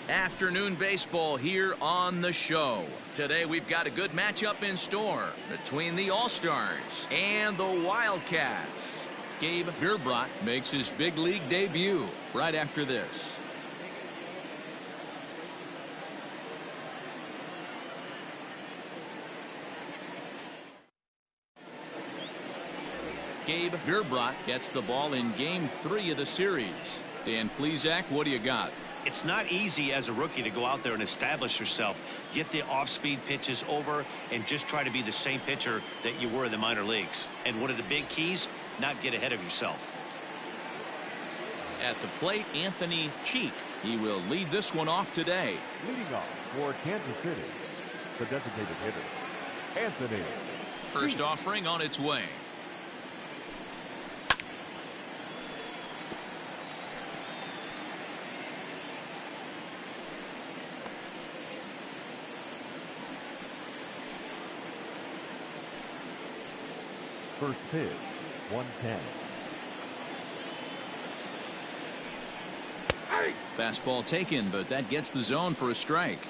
Afternoon baseball here on the show. Today we've got a good matchup in store between the All-Stars and the Wildcats. Gabe Gerbrat makes his big league debut right after this. Gabe Gerbrat gets the ball in Game 3 of the series. Dan Plesac, what do you got? It's not easy as a rookie to go out there and establish yourself, get the off-speed pitches over, and just try to be the same pitcher that you were in the minor leagues. And one of the big keys, not get ahead of yourself. At the plate, Anthony Cheek. He will lead this one off today. Leading off for Kansas City, the designated hitter, Anthony. First offering on its way. First pitch, 110. Fastball taken, but that gets the zone for a strike.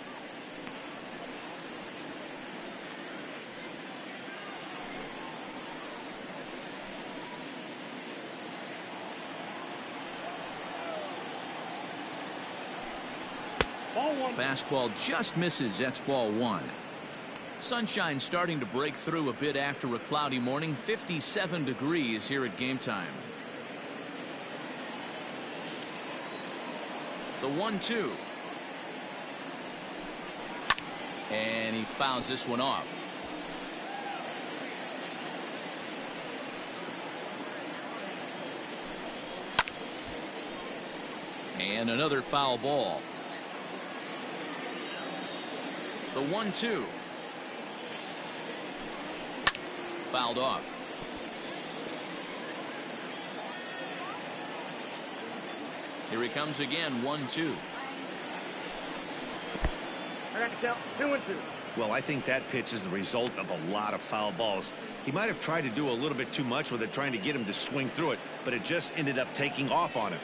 Fastball just misses. That's ball one. Sunshine starting to break through a bit after a cloudy morning. 57 degrees here at game time. The 1-2. And he fouls this one off. And another foul ball. The 1-2. Fouled off. Here he comes again, 1-2. I got to count 2-2. Well, I think that pitch is the result of a lot of foul balls. He might have tried to do a little bit too much with it, trying to get him to swing through it, but it just ended up taking off on him.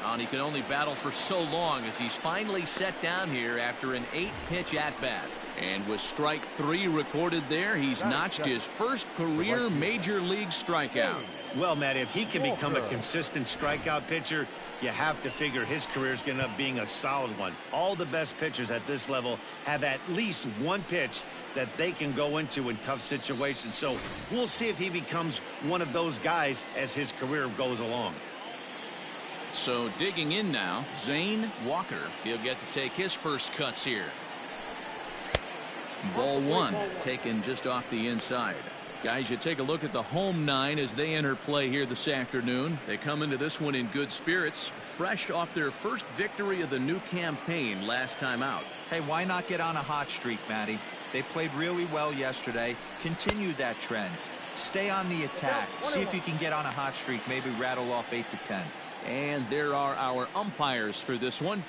And he can only battle for so long as he's finally set down here after an 8-pitch at-bat. And with strike 3 recorded there, he's notched his first career major league strikeout. Well, Matt, if he can become a consistent strikeout pitcher, you have to figure his career is going to end up being a solid one. All the best pitchers at this level have at least one pitch that they can go into in tough situations. So we'll see if he becomes one of those guys as his career goes along. So digging in now, Zane Walker. He'll get to take his first cuts here. Ball one, taken just off the inside. Guys, you take a look at the home nine as they enter play here this afternoon. They come into this one in good spirits, fresh off their first victory of the new campaign last time out. Hey, why not get on a hot streak, Matty? They played really well yesterday. Continue that trend. Stay on the attack. See if you can get on a hot streak, maybe rattle off 8 to 10. And there are our umpires for this one.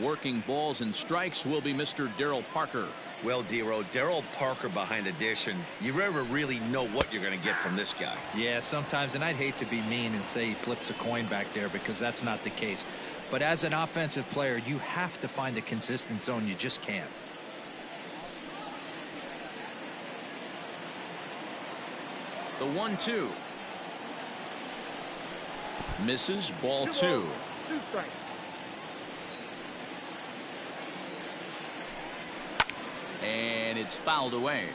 Working balls and strikes will be Mr. Darryl Parker. Well, Dero, Darryl Parker behind the dish, and you never really know what you're going to get from this guy. Yeah, sometimes, and I'd hate to be mean and say he flips a coin back there because that's not the case. But as an offensive player, you have to find a consistent zone. You just can't. The 1-2. Misses, ball 2. And it's fouled away.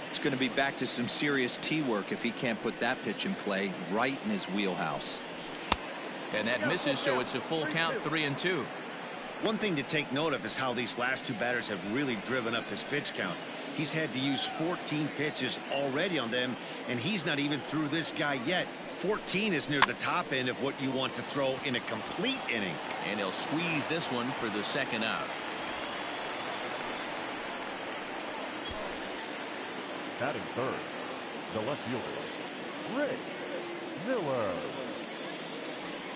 It's going to be back to some serious tee work if he can't put that pitch in play right in his wheelhouse. And that misses, so it's a full count, 3-2. One thing to take note of is how these last two batters have really driven up his pitch count. He's had to use 14 pitches already on them, and he's not even through this guy yet. 14 is near the top end of what you want to throw in a complete inning. And he'll squeeze this one for the second out. Batting third, the left fielder, Rick Miller.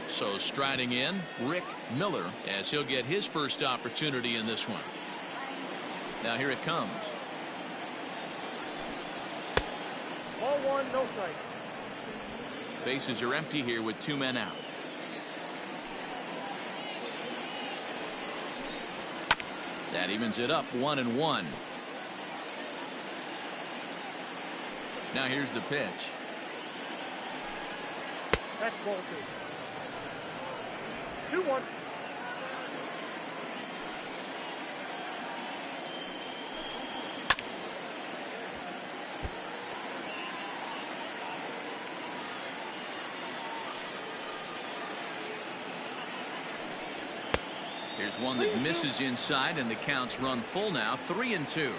So striding in, Rick Miller, as he'll get his first opportunity in this one. Now here it comes. Ball one, no strike. Bases are empty here with 2 men out. That evens it up 1-1. Now here's the pitch. That's ball 2. 2-1. Here's one that misses inside, and the count's run full now, 3-2.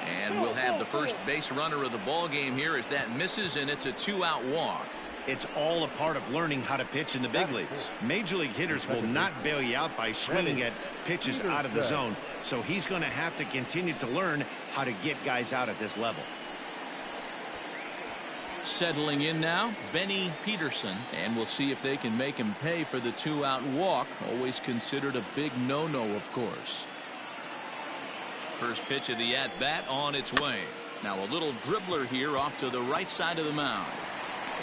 And we'll have the first base runner of the ball game here as that misses, and it's a 2-out walk. It's all a part of learning how to pitch in the big leagues. Major league hitters will not bail you out by swinging at pitches out of the zone, so he's going to have to continue to learn how to get guys out at this level. Settling in now, Benny Peterson, and we'll see if they can make him pay for the 2-out walk. Always considered a big no-no, of course. First pitch of the at-bat on its way. Now a little dribbler here off to the right side of the mound.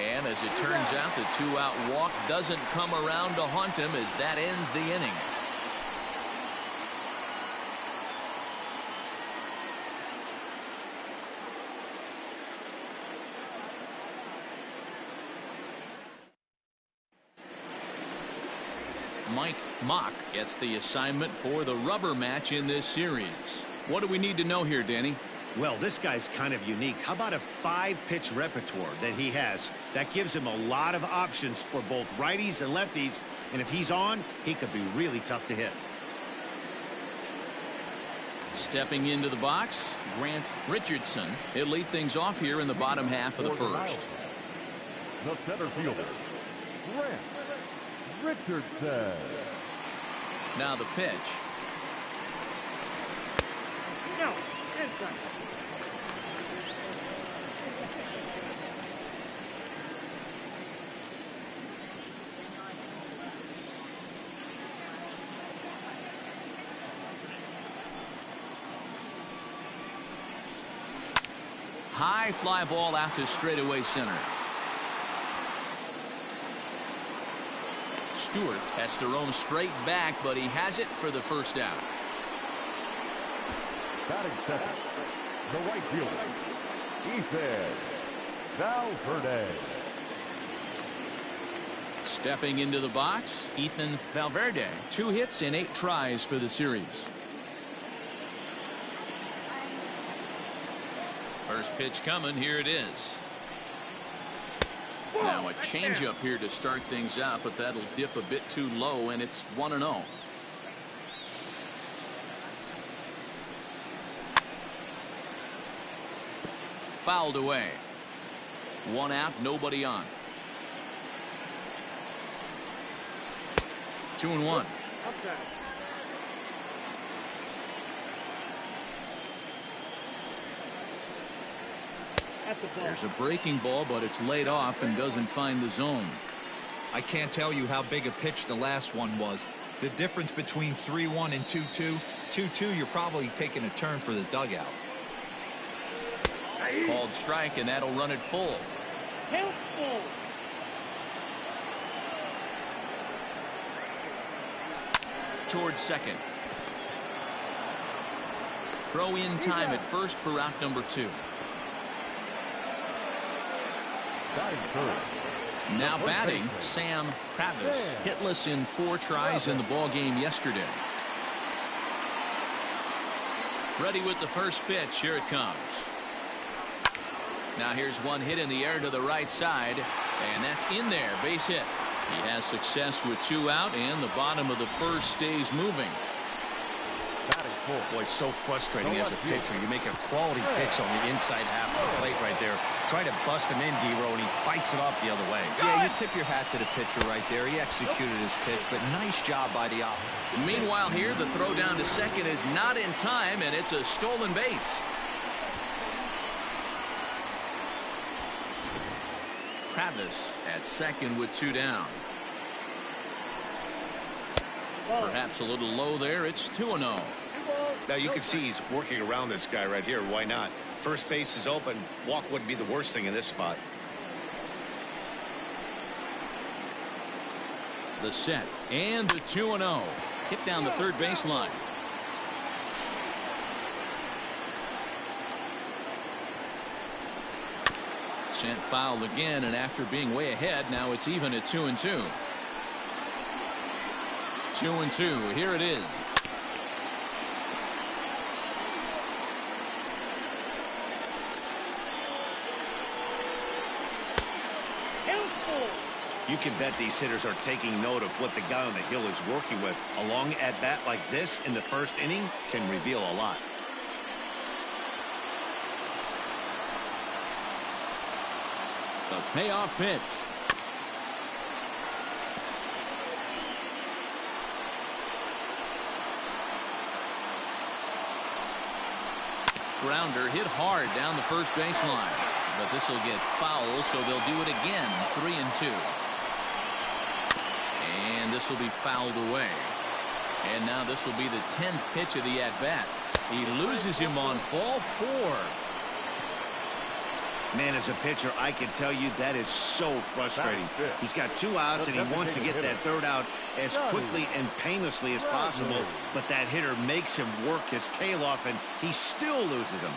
And as it turns out, the 2-out walk doesn't come around to haunt him as that ends the inning. Mike Mock gets the assignment for the rubber match in this series. What do we need to know here, Danny? Well, this guy's kind of unique. How about a 5-pitch repertoire that he has? That gives him a lot of options for both righties and lefties. And if he's on, he could be really tough to hit. Stepping into the box, Grant Richardson. He'll lead things off here in the bottom half of the first. The center fielder, Grant Richardson. Now the pitch. No, inside. High fly ball out to straightaway center. Stewart has to roam straight back, but he has it for the first out. Batting second, the right fielder, Ethan Valverde. Stepping into the box, Ethan Valverde. 2 hits in 8 tries for the series. First pitch coming. Here it is. Now a changeup here to start things out, but that'll dip a bit too low, and it's 1-0. Fouled away. 1 out, nobody on. 2-1. There's a breaking ball, but it's laid off and doesn't find the zone. I can't tell you how big a pitch the last one was. The difference between 3-1 and 2-2. 2-2, you're probably taking a turn for the dugout. Called strike, and that'll run it full. Towards second. Throw in time at first for out number 2. Now batting, Sam Travis. Hitless in 4 tries in the ball game yesterday. Ready with the first pitch. Here it comes. Now here's one hit in the air to the right side, and that's in there. Base hit. He has success with 2 out, and the bottom of the first stays moving. Boy, so frustrating as a pitcher. You make a quality pitch on the inside half of the plate right there. Try to bust him in, D-Row, and he fights it off the other way. Yeah, you tip your hat to the pitcher right there. He executed his pitch, but nice job by the offense. Meanwhile here, the throw down to second is not in time, and it's a stolen base. Travis at second with 2 down. Perhaps a little low there. It's 2-0. Now you can see he's working around this guy right here. Why not? First base is open. Walk wouldn't be the worst thing in this spot. The set and the 2-0. Hit down the third baseline. Sent foul again, and after being way ahead, now it's even at 2-2. 2-2. Here it is. You can bet these hitters are taking note of what the guy on the hill is working with. A long at-bat like this in the first inning can reveal a lot. The payoff pitch. Grounder hit hard down the first baseline. But this will get foul, so they'll do it again. 3-2. And this will be fouled away. And now this will be the 10th pitch of the at-bat. He loses him on ball 4. Man, as a pitcher, I can tell you that is so frustrating. He's got 2 outs, and he wants to get that 3rd out as quickly and painlessly as possible. But that hitter makes him work his tail off, and he still loses him.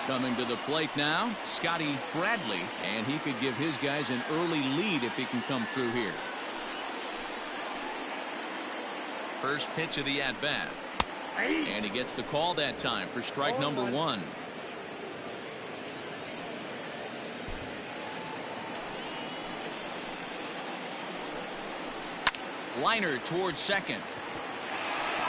Coming to the plate now, Scotty Bradley, and he could give his guys an early lead if he can come through here. First pitch of the at-bat. And he gets the call that time for strike number 1. Liner towards second.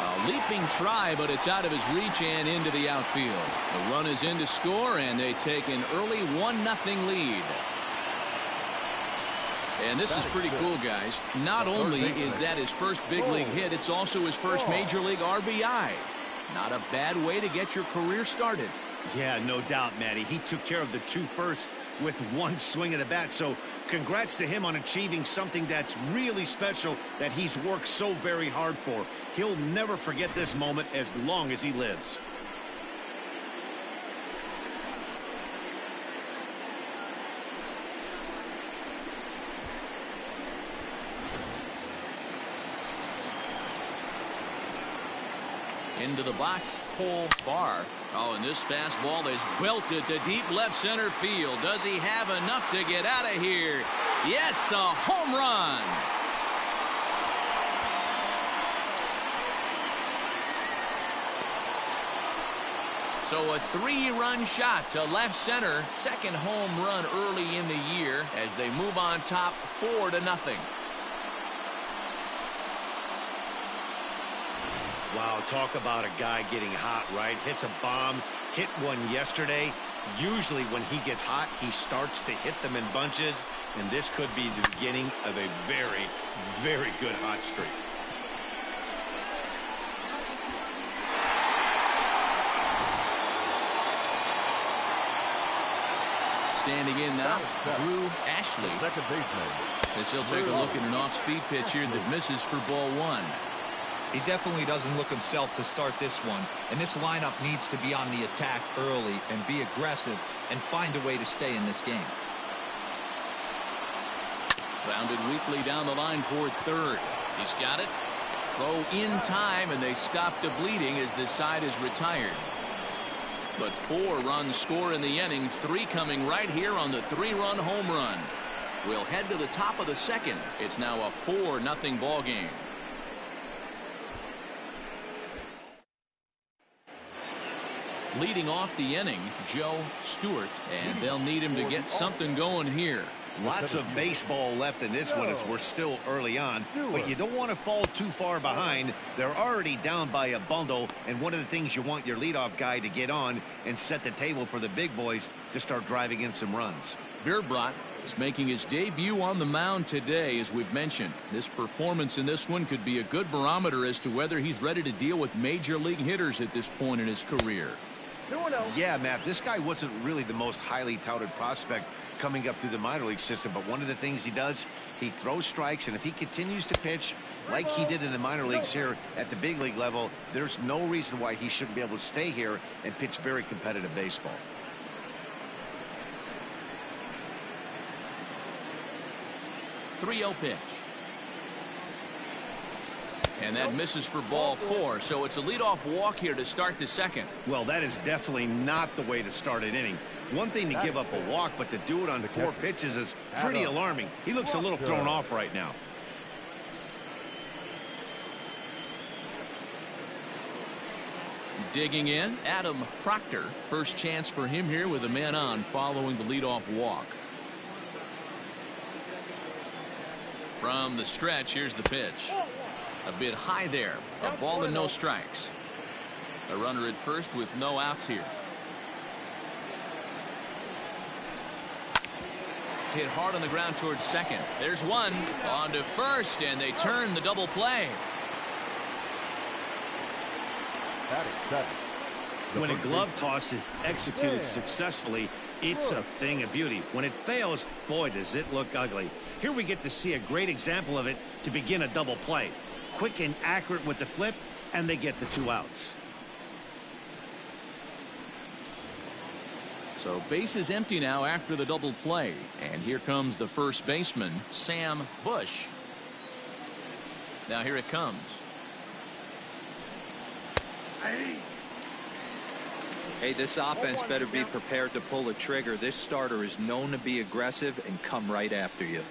A leaping try, but it's out of his reach and into the outfield. The run is in to score, and they take an early 1-0 lead. And this is pretty cool, guys. Not only is that his first big league hit, it's also his first major league RBI. Not a bad way to get your career started. Yeah, no doubt, Matty. He took care of the 2 first with 1 swing of the bat. So congrats to him on achieving something that's really special that he's worked so very hard for. He'll never forget this moment as long as he lives. Into the box, Cole Barr. Oh, and this fastball is belted to deep left center field. Does he have enough to get out of here? Yes, a home run. So a 3-run shot to left center. Second home run early in the year as they move on top 4-0. Wow, talk about a guy getting hot, right? Hits a bomb, hit one yesterday. Usually when he gets hot, he starts to hit them in bunches, and this could be the beginning of a very, very good hot streak. Standing in now, Drew Ashley. Second baseman. As he'll take a look at an off-speed pitch here that misses for ball 1. He definitely doesn't look himself to start this one, and this lineup needs to be on the attack early and be aggressive and find a way to stay in this game. Grounded weakly down the line toward third. He's got it. Throw in time, and they stop the bleeding as this side is retired. But 4 runs score in the inning, 3 coming right here on the 3-run home run. We'll head to the top of the second. It's now a 4-0 ball game. Leading off the inning, Joe Stewart, and they'll need him to get something going here. Lots of baseball left in this one as we're still early on, but you don't want to fall too far behind. They're already down by a bundle, and one of the things you want your leadoff guy to get on and set the table for the big boys to start driving in some runs. Birbrot is making his debut on the mound today, as we've mentioned. This performance in this one could be a good barometer as to whether he's ready to deal with major league hitters at this point in his career. 2-0. Yeah, Matt, this guy wasn't really the most highly touted prospect coming up through the minor league system, but one of the things he does, he throws strikes, and if he continues to pitch like he did in the minor leagues here at the big league level, there's no reason why he shouldn't be able to stay here and pitch very competitive baseball. .30 pitch. And that misses for ball 4, so it's a leadoff walk here to start the second. Well, that is definitely not the way to start an inning. One thing to give up a walk, but to do it on 4 pitches is pretty alarming. He looks a little thrown off right now. Digging in, Adam Proctor. First chance for him here with a man on following the leadoff walk. From the stretch, here's the pitch. A bit high there. A ball and no strikes. A runner at first with no outs here. Hit hard on the ground towards second. There's one. On to first, and they turn the double play. When a glove toss is executed successfully, it's a thing of beauty. When it fails, boy, does it look ugly. Here we get to see a great example of it to begin a double play. Quick and accurate with the flip, and they get the 2 outs. So base is empty now after the double play. And here comes the first baseman, Sam Bush. Now here it comes. Hey, this offense better be prepared to pull a trigger. This starter is known to be aggressive and come right after you.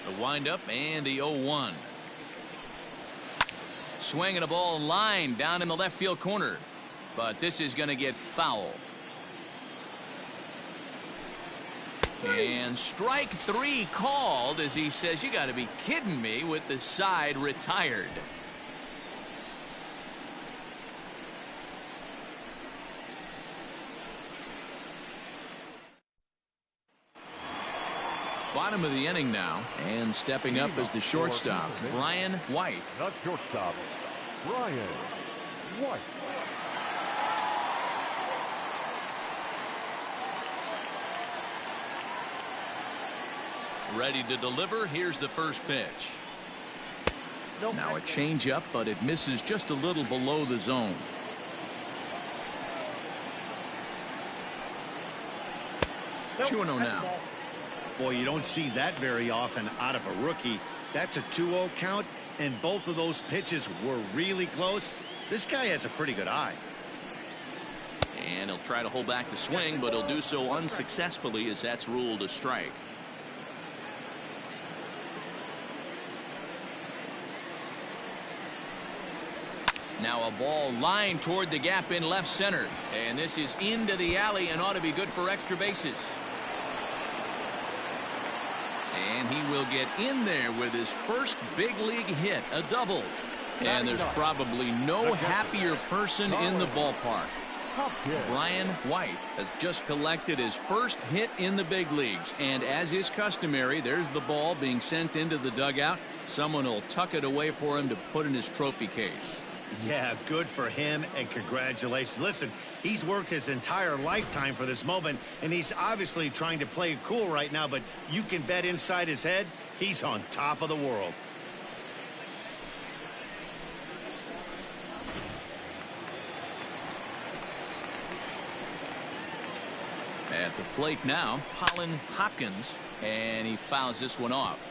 The windup and the 0-1. Swinging a ball line down in the left field corner. But this is going to get foul. And strike 3 called as he says, you got to be kidding me, with the side retired. Bottom of the inning now, and stepping up as the shortstop, Brian White. Not shortstop, Brian White. Ready to deliver. Here's the first pitch. Now a changeup, but it misses just a little below the zone. Nope. 2-0 now. Boy, you don't see that very often out of a rookie. That's a 2-0 count, and both of those pitches were really close. This guy has a pretty good eye. And he'll try to hold back the swing, but he'll do so unsuccessfully as that's ruled a strike. Now a ball lined toward the gap in left center. And this is into the alley and ought to be good for extra bases. And he will get in there with his first big league hit, a double. And there's probably no happier person in the ballpark. Brian White has just collected his first hit in the big leagues. And as is customary, there's the ball being sent into the dugout. Someone will tuck it away for him to put in his trophy case. Yeah, good for him, and congratulations. Listen, he's worked his entire lifetime for this moment, and he's obviously trying to play it cool right now, but you can bet inside his head, he's on top of the world. At the plate now, Colin Hopkins, and he fouls this one off.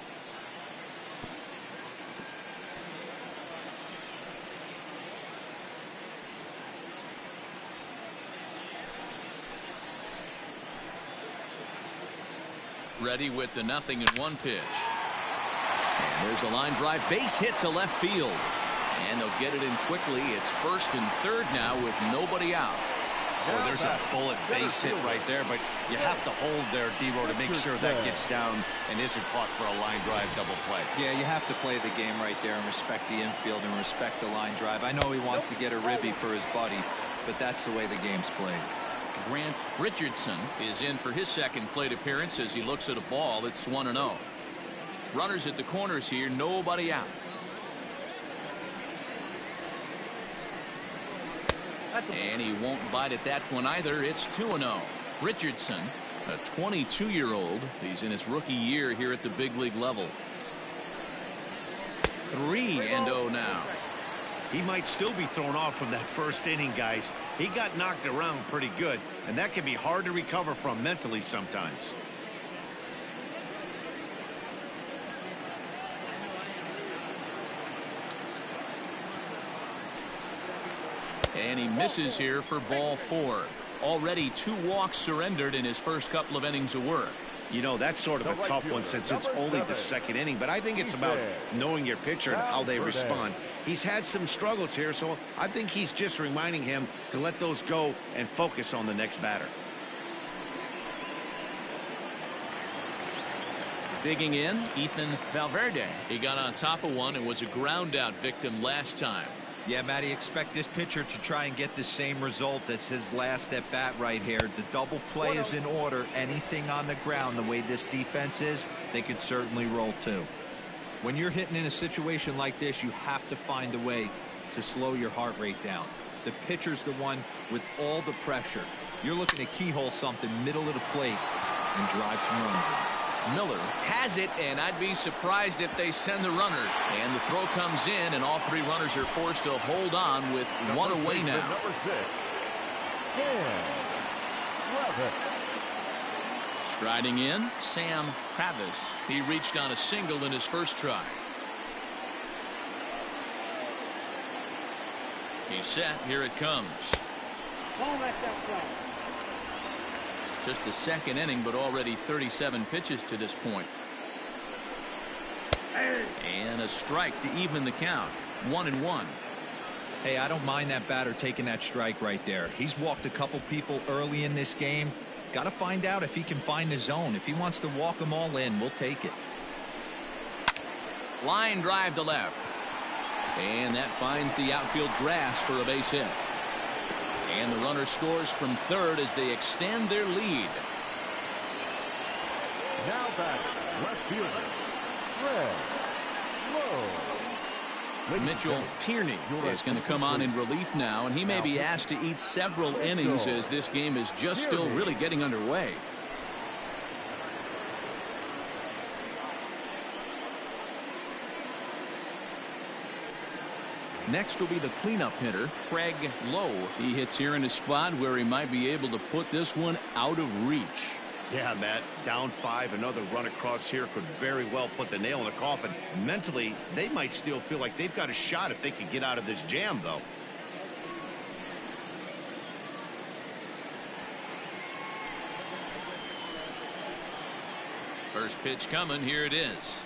Ready with the 0-1 pitch. And there's a line drive, base hit to left field. And they'll get it in quickly. It's first and third now with nobody out. Boy, there's a bullet base hit right there, but you have to hold there, D-Row, to make sure that gets down and isn't caught for a line drive double play. Yeah, you have to play the game right there and respect the infield and respect the line drive. I know he wants to get a ribby for his buddy, but that's the way the game's played. Grant Richardson is in for his second plate appearance as he looks at a ball. It's 1-0. Runners at the corners here, nobody out. And he won't bite at that one either. It's 2-0. Richardson, a 22-year-old. He's in his rookie year here at the big league level. 3-0 now. He might still be thrown off from that first inning, guys. He got knocked around pretty good, and that can be hard to recover from mentally sometimes. And he misses here for ball 4. Already 2 walks surrendered in his first couple of innings of work. You know, that's sort of a tough one since it's only the second inning, but I think it's about knowing your pitcher and how they respond. He's had some struggles here, so I think he's just reminding him to let those go and focus on the next batter. Digging in, Ethan Valverde. He got on top of one and was a ground out victim last time. Yeah, Matty, expect this pitcher to try and get the same result. That's his last at bat right here. The double play is in order. Anything on the ground, the way this defense is, they could certainly roll too. When you're hitting in a situation like this, you have to find a way to slow your heart rate down. The pitcher's the one with all the pressure. You're looking to keyhole something middle of the plate and drive some runs in. Miller has it, and I'd be surprised if they send the runner. And the throw comes in, and all 3 runners are forced to hold on with 1 away now. Number 6. Striding in, Sam Travis. He reached on a single in his first try. He's set. Here it comes. Just the second inning, but already 37 pitches to this point. And a strike to even the count. 1-1. Hey, I don't mind that batter taking that strike right there. He's walked a couple people early in this game. Got to find out if he can find the zone. If he wants to walk them all in, we'll take it. Line drive to left. And that finds the outfield grass for a base hit. And the runner scores from third as they extend their lead. Now back, left fielder, Fred Lowe. Mitchell Tierney is going to come on in relief now, and he may be asked to eat several innings as this game is just still really getting underway. Next will be the cleanup hitter, Craig Lowe. He hits here in a spot where he might be able to put this one out of reach. Yeah, Matt, down 5, another run across here could very well put the nail in the coffin. Mentally, they might still feel like they've got a shot if they could get out of this jam, though. First pitch coming. Here it is.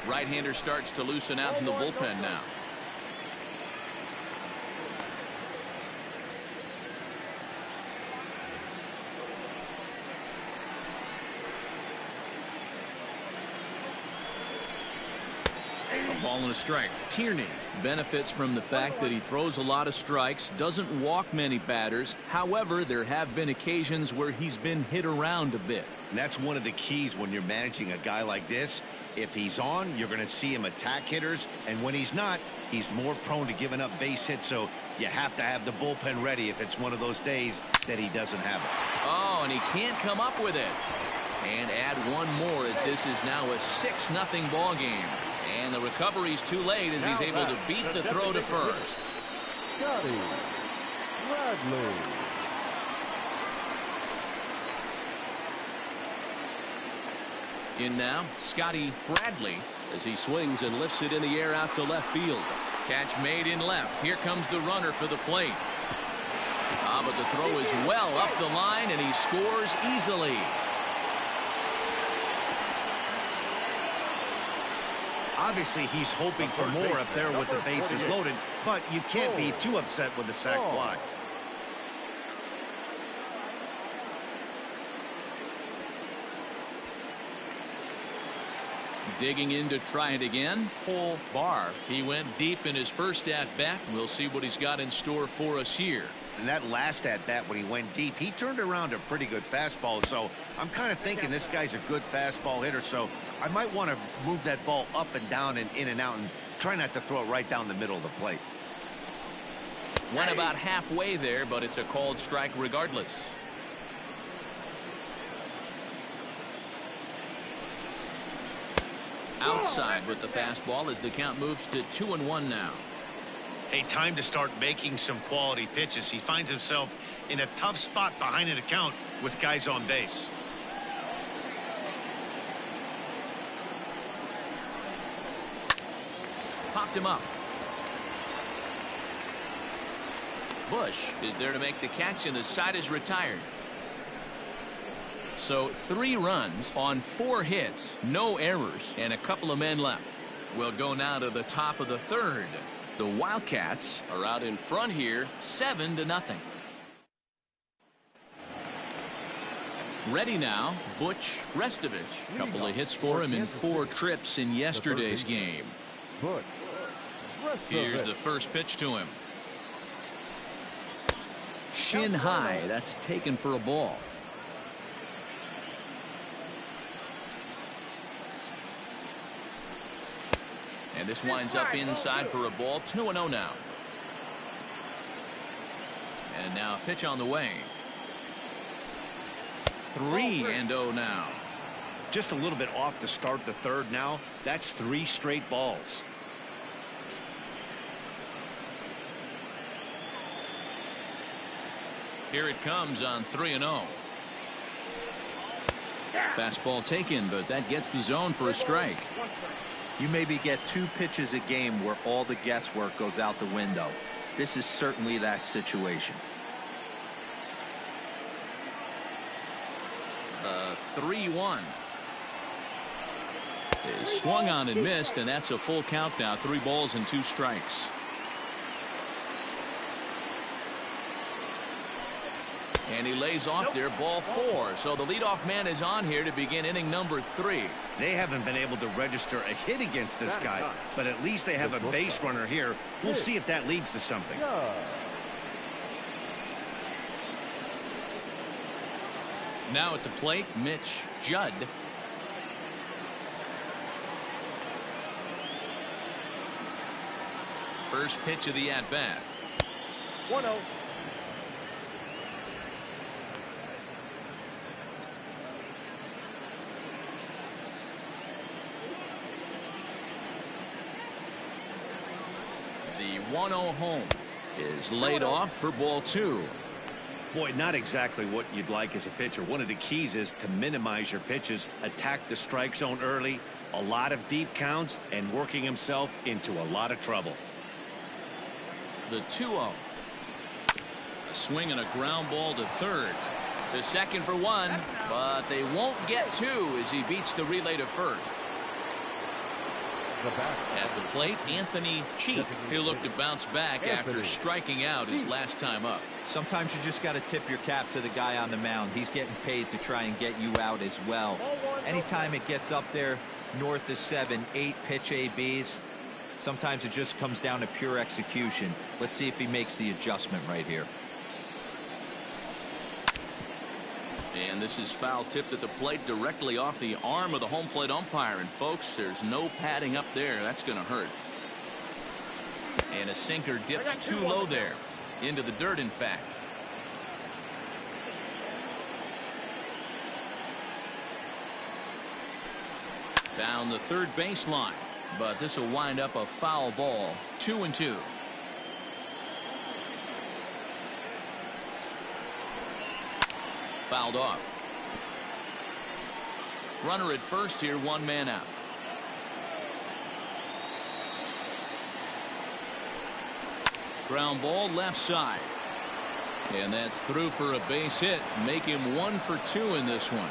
Right-hander starts to loosen out in the bullpen now. A ball and a strike. Tierney benefits from the fact that he throws a lot of strikes, doesn't walk many batters. However, there have been occasions where he's been hit around a bit. And that's one of the keys when you're managing a guy like this. If he's on, you're going to see him attack hitters, and when he's not, he's more prone to giving up base hits, so you have to have the bullpen ready if it's one of those days that he doesn't have it. Oh, and he can't come up with it. And add one more as this is now a 6-0 ball game. And the recovery's too late as he's able to beat the throw to first. Scotty Bradley. In now, Scotty Bradley as he swings and lifts it in the air out to left field. Catch made in left. Here comes the runner for the plate. But the throw is well up the line, and he scores easily. Obviously, he's hoping for more up there with the bases loaded, but you can't be too upset with the sac fly. Digging in to try it again. Full bar. He went deep in his first at-bat. We'll see what he's got in store for us here. And that last at-bat when he went deep, he turned around a pretty good fastball. So I'm kind of thinking this guy's a good fastball hitter. So I might want to move that ball up and down and in and out and try not to throw it right down the middle of the plate. Went about halfway there, but it's a called strike regardless. Outside with the fastball as the count moves to 2-1 now. Hey, time to start making some quality pitches. He finds himself in a tough spot behind an account with guys on base. Popped him up. Bush is there to make the catch, and the side is retired. So 3 runs on 4 hits, no errors, and a couple of men left. We'll go now to the top of the 3rd. The Wildcats are out in front here, 7-0. Ready now, Butch Restovich. A couple of hits for him in 4 trips in yesterday's game. Here's the first pitch to him. Shin high, that's taken for a ball. And this winds up inside for a ball. 2-0 now. And now pitch on the way. 3-0 now. Just a little bit off to start the 3rd now. That's 3 straight balls. Here it comes on 3-0. Fastball taken, but that gets the zone for a strike. You maybe get 2 pitches a game where all the guesswork goes out the window. This is certainly that situation. 3-1 is swung on and missed, and that's a full count now. 3 balls and 2 strikes. And he lays off there, ball 4. So the leadoff man is on here to begin inning number 3. They haven't been able to register a hit against this guy, but at least they have a base runner here. We'll see if that leads to something. Now at the plate, Mitch Judd. First pitch of the at-bat. 1-0. The 1-0 home is laid off for ball 2. Boy, not exactly what you'd like as a pitcher. One of the keys is to minimize your pitches, attack the strike zone early, a lot of deep counts, and working himself into a lot of trouble. The 2-0. A swing and a ground ball to 3rd. To 2nd for 1, but they won't get 2 as he beats the relay to 1st. At the plate, Anthony Cheek. He'll look to bounce back after striking out his last time up. Sometimes you just got to tip your cap to the guy on the mound. He's getting paid to try and get you out as well. Anytime it gets up there north of 7, 8 pitch ABs, sometimes it just comes down to pure execution. Let's see if he makes the adjustment right here. And this is foul tipped at the plate directly off the arm of the home plate umpire. And folks, there's no padding up there. That's going to hurt. And a sinker dips too low there. Into the dirt, in fact. Down the 3rd baseline. But this will wind up a foul ball. 2-2. Fouled off. Runner at first here, 1 man out. Ground ball left side. And that's through for a base hit. Make him 1 for 2 in this one.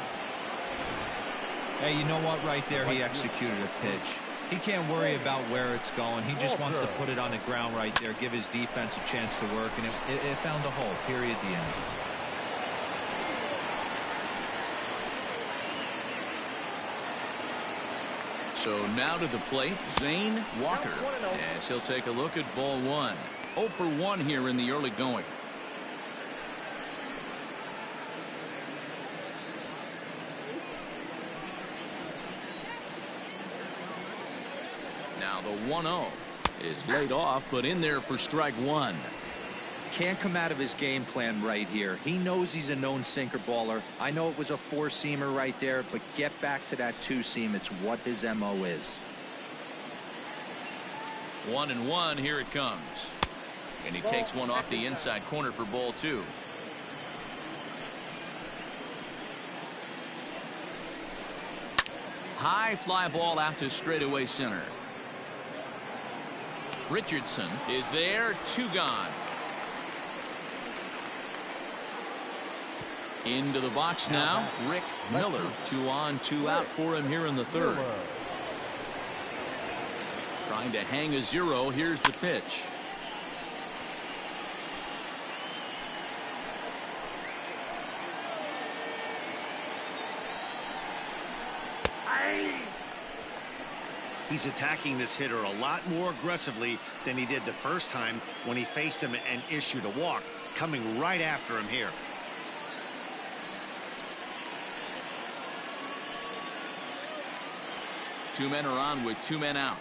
Hey, you know what? Right there, he executed a pitch. He can't worry about where it's going. He just wants to put it on the ground right there, give his defense a chance to work, and it found a hole. Period. The end. So now to the plate, Zane Walker, as he'll take a look at ball one. 0 for 1 here in the early going. Now the 1-0 is laid off, but in there for strike one. Can't come out of his game plan right here. He knows he's a known sinker baller. I know it was a four-seamer right there, but get back to that two-seam. It's what his MO is. 1-1, here it comes. And he takes one off the inside corner for ball two. High fly ball out to straightaway center. Richardson is there, 2 gone. Into the box now, Rick Miller. 2 on, 2 out for him here in the third. Trying to hang a 0. Here's the pitch. He's attacking this hitter a lot more aggressively than he did the first time when he faced him and issued a walk. Coming right after him here. Two men are on with 2 men out.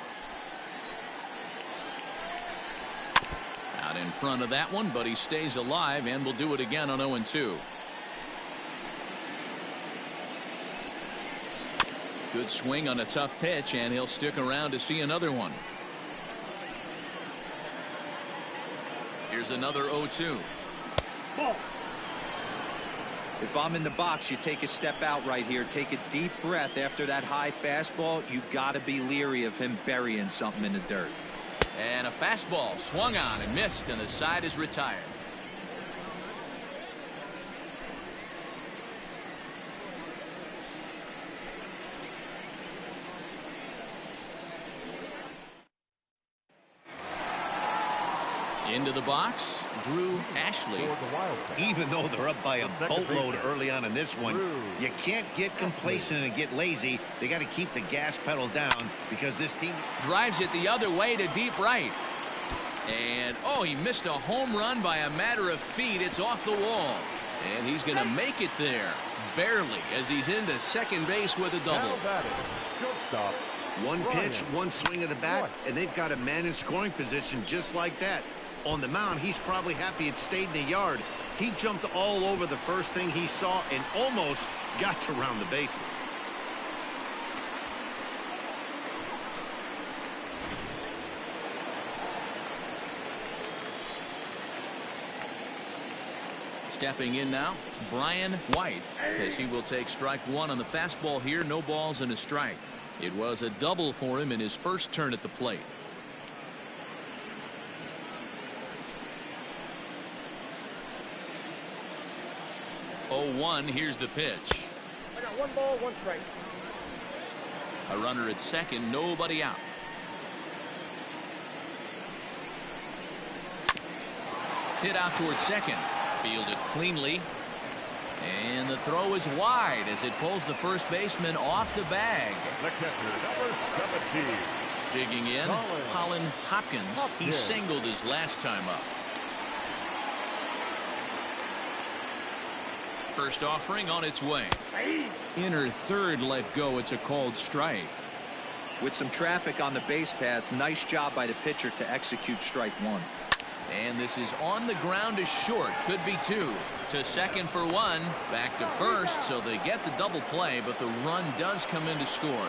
Out in front of that one, but he stays alive and will do it again on 0-2. Good swing on a tough pitch, and he'll stick around to see another one. Here's another 0-2. If I'm in the box, you take a step out right here. Take a deep breath after that high fastball. You got to be leery of him burying something in the dirt. And a fastball swung on and missed, and the side is retired. Into the box, Drew Ashley. Even though they're up by a boatload early on in this one, you can't get complacent and get lazy. They got to keep the gas pedal down because this team Drives it the other way to deep right. And, oh, he missed a home run by a matter of feet. It's off the wall. And he's going to make it there, barely, as he's into second base with a double. One pitch, one swing of the bat, and they've got a man in scoring position just like that. On the mound, he's probably happy it stayed in the yard. He jumped all over the first thing he saw and almost got to round the bases. Stepping in now, Brian White, as he will take strike one on the fastball here. No balls and a strike. It was a double for him in his first turn at the plate. 0-1, here's the pitch. I got 1 ball, 1 strike. A runner at second, nobody out. Hit out towards second. Fielded cleanly. And the throw is wide as it pulls the first baseman off the bag. The catcher, number 17. Digging in, Colin Hopkins. He singled his last time up. First offering on its way. Inner third let go. It's a called strike. With some traffic on the base paths, nice job by the pitcher to execute strike one. And this is on the ground to short. Could be 2. To second for 1. Back to first, so they get the double play, but the run does come in to score.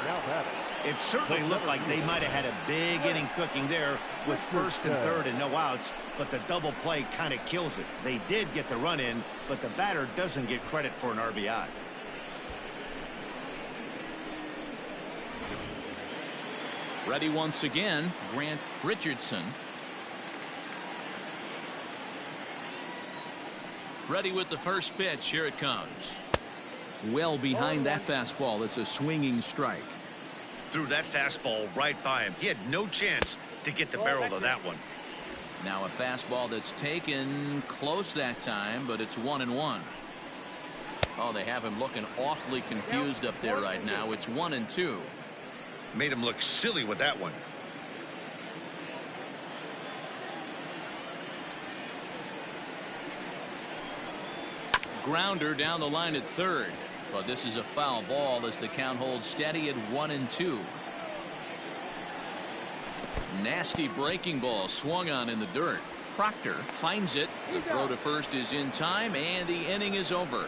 It certainly looked like they might have had a big inning cooking there with first and third and no outs, but the double play kind of kills it. They did get the run in, but the batter doesn't get credit for an RBI. Ready once again, Grant Richardson. Ready with the first pitch. Here it comes. Well behind that fastball. It's a swinging strike. Threw that fastball right by him. He had no chance to get the barrel to that one. Now a fastball that's taken close that time, but it's 1-1. Oh, they have him looking awfully confused up there right now. It's 1-2. Made him look silly with that one. Grounder down the line at third, but this is a foul ball as the count holds steady at 1-2. Nasty breaking ball swung on in the dirt. Proctor finds it. The throw to first is in time, and the inning is over.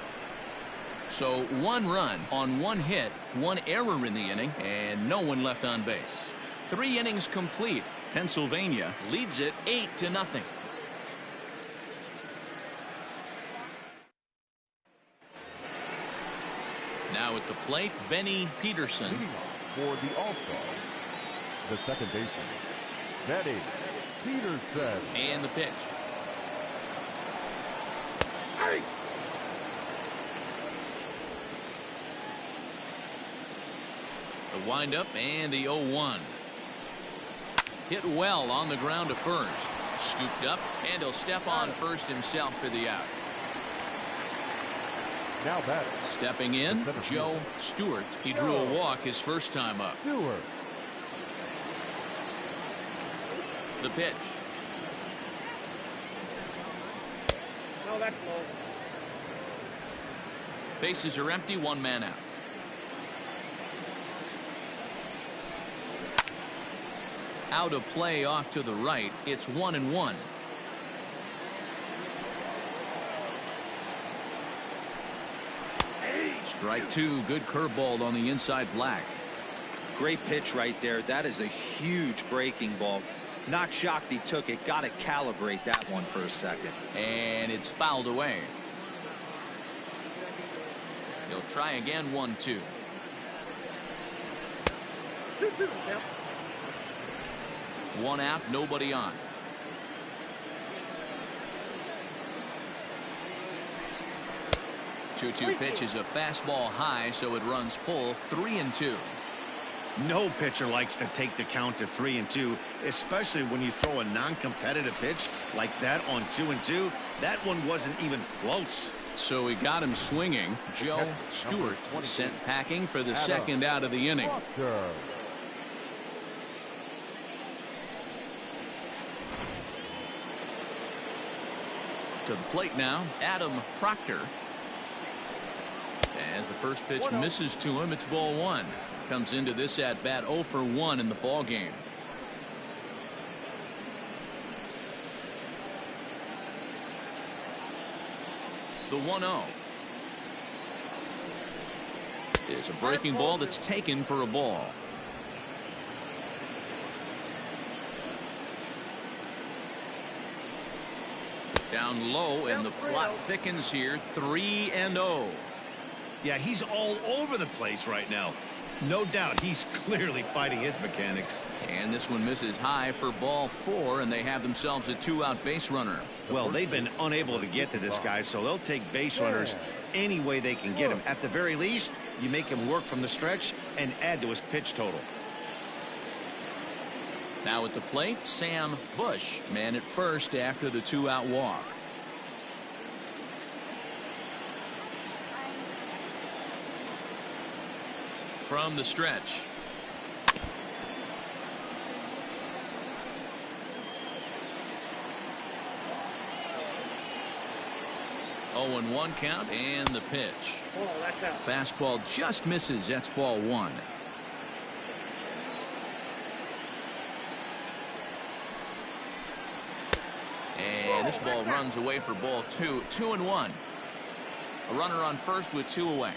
So 1 run on 1 hit, 1 error in the inning, and no one left on base. 3 innings complete. Pennsylvania leads it 8-0. Now at the plate, Benny Peterson. Leading off for the All-Star, the second baseman, Benny Peterson. And the pitch. Hey! The windup and the 0-1. Hit well on the ground to first. Scooped up, and he'll step on first himself for the out. Now batter. Stepping in, Joe Stewart. He drew a walk his first time up. Stewart. The pitch. No, that's low. Bases are empty, 1 man out. Out of play off to the right. It's 1-1. Strike 2. Good curveball on the inside black. Great pitch right there. That is a huge breaking ball. Not shocked he took it. Got to calibrate that one for a second. And it's fouled away. He'll try again. 1-2. 2-2. Now. 1 out, nobody on. Two pitch is a fastball high, so it runs full. 3-2. No pitcher likes to take the count to 3-2, especially when you throw a non-competitive pitch like that on 2-2. That one wasn't even close. So he got him swinging. Joe Stewart sent packing for the second out of the inning. Proctor. To the plate now, Adam Proctor. As the first pitch misses to him, it's ball 1. Comes into this at bat 0 for 1 in the ball game. The 1-0 is a breaking ball that's taken for a ball. Down low, and the plot thickens here. 3-0. Yeah, he's all over the place right now. No doubt he's clearly fighting his mechanics. And this one misses high for ball 4, and they have themselves a 2-out base runner. Well, they've been unable to get to this guy, so they'll take base runners any way they can get him. At the very least, you make him work from the stretch and add to his pitch total. Now at the plate, Sam Bush, man at first after the 2-out walk. From the stretch. Oh, 0-1 count, and the pitch. Oh, that's out. Fastball just misses. That's ball 1. And this ball runs away for ball 2. 2-1. A runner on first with 2 away.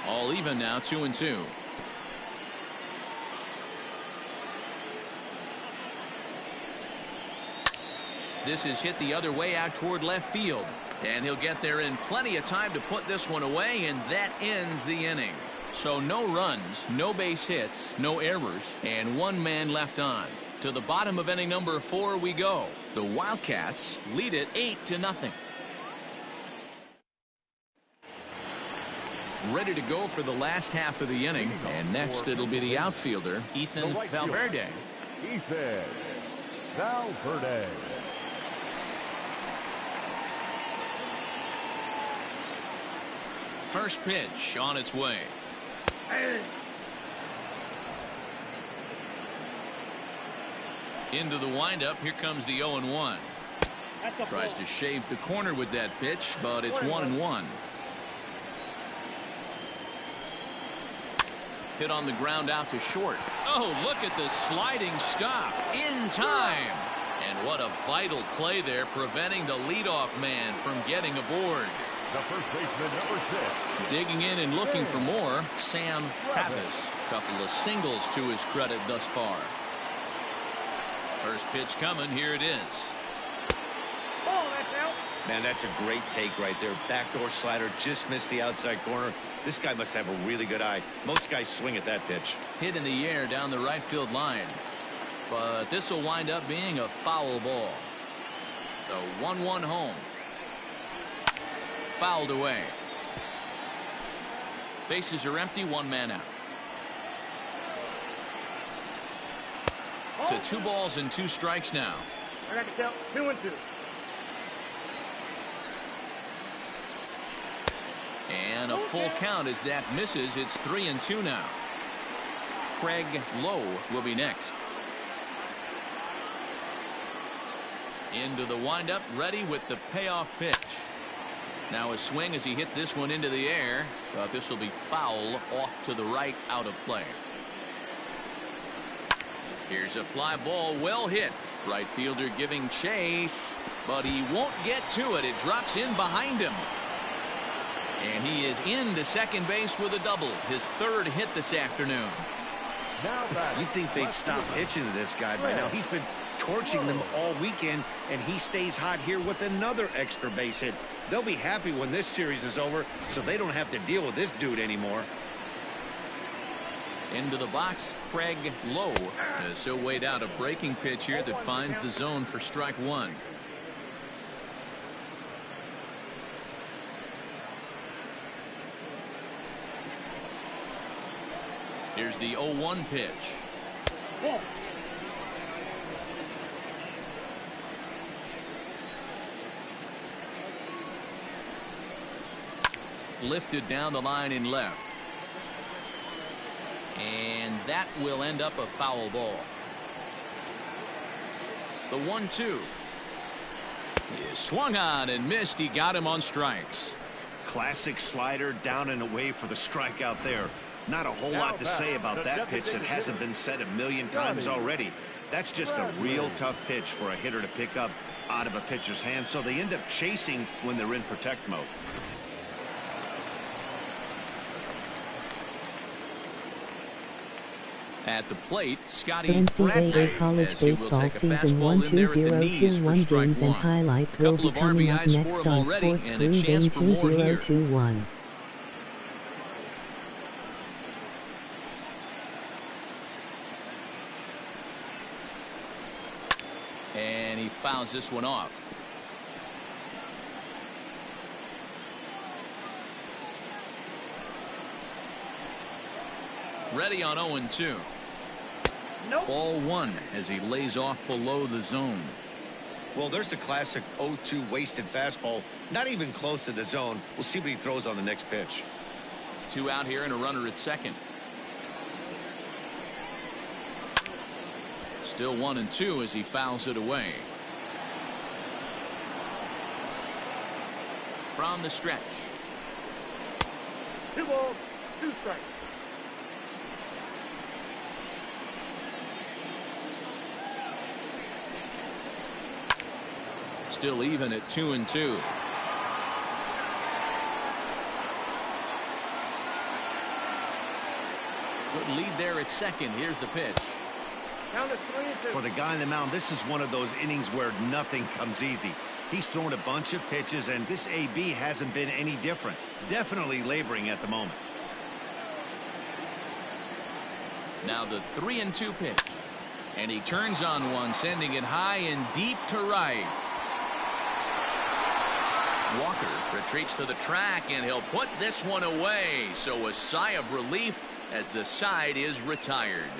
All even now, 2-2. This is hit the other way out toward left field. And he'll get there in plenty of time to put this one away, and that ends the inning. So no runs, no base hits, no errors, and 1 man left on. To the bottom of inning number 4 we go. The Wildcats lead it 8-0. Ready to go for the last half of the inning, and next it'll be the outfielder, Ethan Valverde. Ethan Valverde. First pitch on its way. Into the windup. Here comes the 0-1. Tries to shave the corner with that pitch, but it's 1-1. Hit on the ground out to short. Oh, look at the sliding stop in time. And what a vital play there, preventing the leadoff man from getting aboard. The first baseman, number 6. Digging in and looking for more, Sam Travis. Couple of singles to his credit thus far. First pitch coming. Here it is. Oh, that's out. Man, that's a great take right there. Backdoor slider just missed the outside corner. This guy must have a really good eye. Most guys swing at that pitch. Hit in the air down the right field line. But this will wind up being a foul ball. The 1-1 home. Fouled away. Bases are empty. One man out. To 2 balls and 2 strikes now. I can tell 2-2. And a full count as that misses. It's 3-2 now. Craig Lowe will be next. Into the windup, ready with the payoff pitch. Now a swing as he hits this one into the air, but this will be foul off to the right, out of play. Here's a fly ball, well hit. Right fielder giving chase, but he won't get to it. It drops in behind him. And he is into second base with a double. His 3rd hit this afternoon. You'd think they'd stop pitching to this guy by now. He's been torching them all weekend, and he stays hot here with another extra base hit. They'll be happy when this series is over, so they don't have to deal with this dude anymore. Into the box, Craig Lowe has so weighed out a breaking pitch here that finds the zone for strike 1. Here's the 0-1 pitch. Lifted down the line in left. And that will end up a foul ball. The 1-2 is swung on and missed. He got him on strikes. Classic slider down and away for the strikeout there. Not a whole lot to say about that pitch that hasn't been said a million times already. That's just a real tough pitch for a hitter to pick up out of a pitcher's hand, so they end up chasing when they're in protect mode. At the plate, Scotty NCAA Bradley college baseball season 12021 games and highlights will be coming up next on Sports Screen Game 2021. And he fouls this one off. Ready on 0-2. Nope. Ball 1 as he lays off below the zone. Well, there's the classic 0-2 wasted fastball. Not even close to the zone. We'll see what he throws on the next pitch. 2 out here and a runner at second. Still 1-2 as he fouls it away. From the stretch. 2 balls, 2 strikes. Still even at 2-2. Good lead there at second. Here's the pitch. Count is 3-2. For the guy on the mound, this is one of those innings where nothing comes easy. He's thrown a bunch of pitches, and this AB hasn't been any different. Definitely laboring at the moment. Now the 3-2 pitch. And he turns on one, sending it high and deep to right. Walker retreats to the track, and he'll put this one away. So a sigh of relief as the side is retired.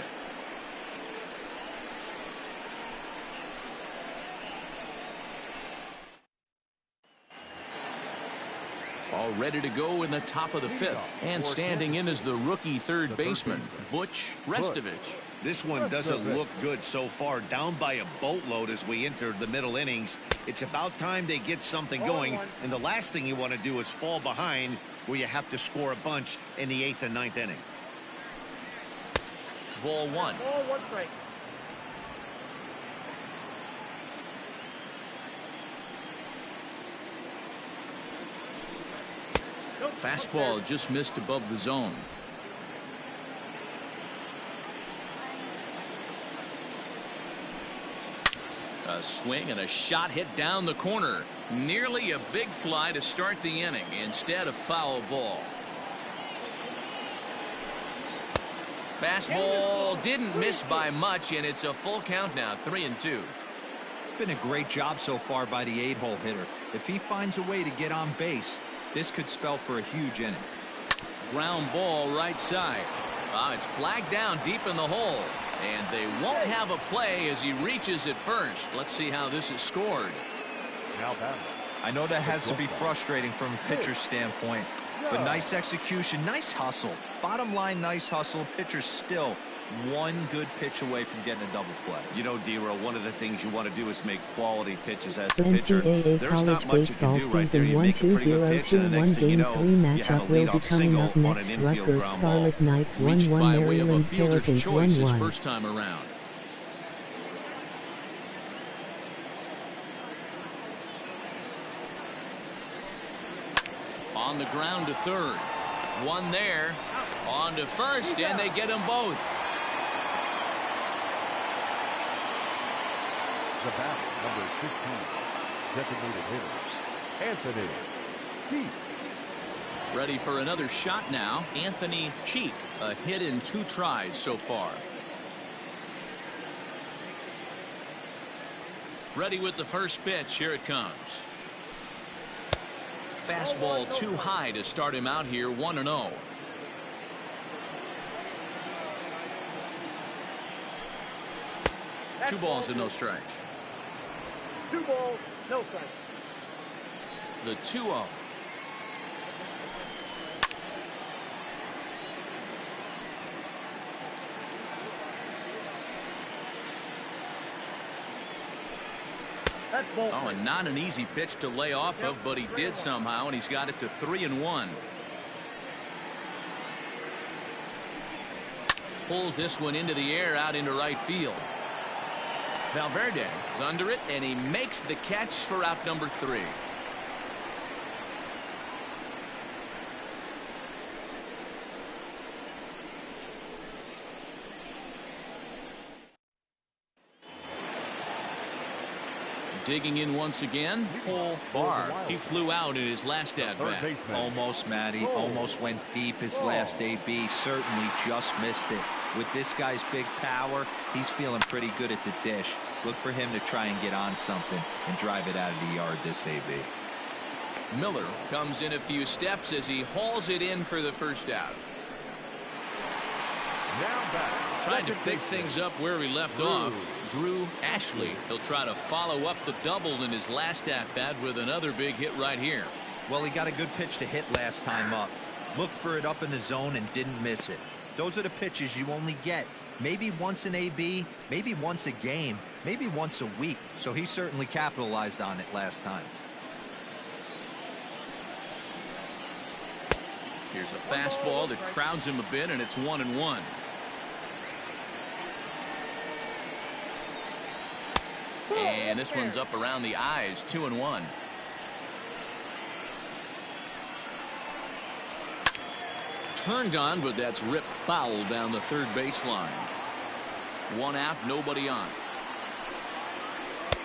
All ready to go in the top of the fifth. And standing in is the rookie third baseman, Butch Restovich. This one doesn't look good so far. Down by a boatload as we enter the middle innings. It's about time they get something going. And the last thing you want to do is fall behind where you have to score a bunch in the 8th and 9th inning. Ball one. Ball one strike. Fastball just missed above the zone. A swing and a shot hit down the corner. Nearly a big fly to start the inning. Instead, a foul ball. Fastball didn't miss by much, and it's a full count now, 3-2. It's been a great job so far by the 8-hole hitter. If he finds a way to get on base, this could spell for a huge inning. Ground ball right side. It's flagged down deep in the hole. And they won't have a play as he reaches it first. Let's see how this is scored. I know that has to be frustrating from a pitcher's standpoint, but nice execution, nice hustle. Bottom line, nice hustle. Pitcher's still one good pitch away from getting a double play. You know, D-Row, one of the things you want to do is make quality pitches as a pitcher. NCAA There's not College much you can Baseball do right there. Season You 1 make a pretty good pitch, and the next thing you Game know, 3 you have matchup a will be leadoff coming single up on an next. infield Rutgers ground ball. Scarlet Knights Reached 1-1, by way of a Maryland fielder's Terrapins choice his 1-1. first time around. On the ground to third. One there. On to first, and they get them both. The bat, number 15, designated hitter, Anthony Cheek. Ready for another shot now. Anthony Cheek, a hit in 2 tries so far. Ready with the first pitch. Here it comes. Fastball too high to start him out here, 1-0. Two balls and no strikes. 2 balls, no strikes. The 2-0. Oh, and not an easy pitch to lay off of, but he did somehow, and he's got it to 3-1. Pulls this one into the air out into right field. Valverde is under it, and he makes the catch for out number 3. Digging in once again, Paul Barr. He flew out in his last at-bat. Almost, Matty. Almost went deep his last AB. Certainly just missed it. With this guy's big power, he's feeling pretty good at the dish. Look for him to try and get on something and drive it out of the yard this AB. Miller comes in a few steps as he hauls it in for the first out. Trying to pick things up where he left off. Drew Ashley. He'll try to follow up the double in his last at-bat with another big hit right here. Well, he got a good pitch to hit last time up. Looked for it up in the zone and didn't miss it. Those are the pitches you only get maybe once an AB, maybe once a game, maybe once a week. So he certainly capitalized on it last time. Here's a fastball that crowds him a bit, and it's 1-1. And this one's up around the eyes, 2-1. Turned on, but that's ripped foul down the third baseline. 1 out, nobody on.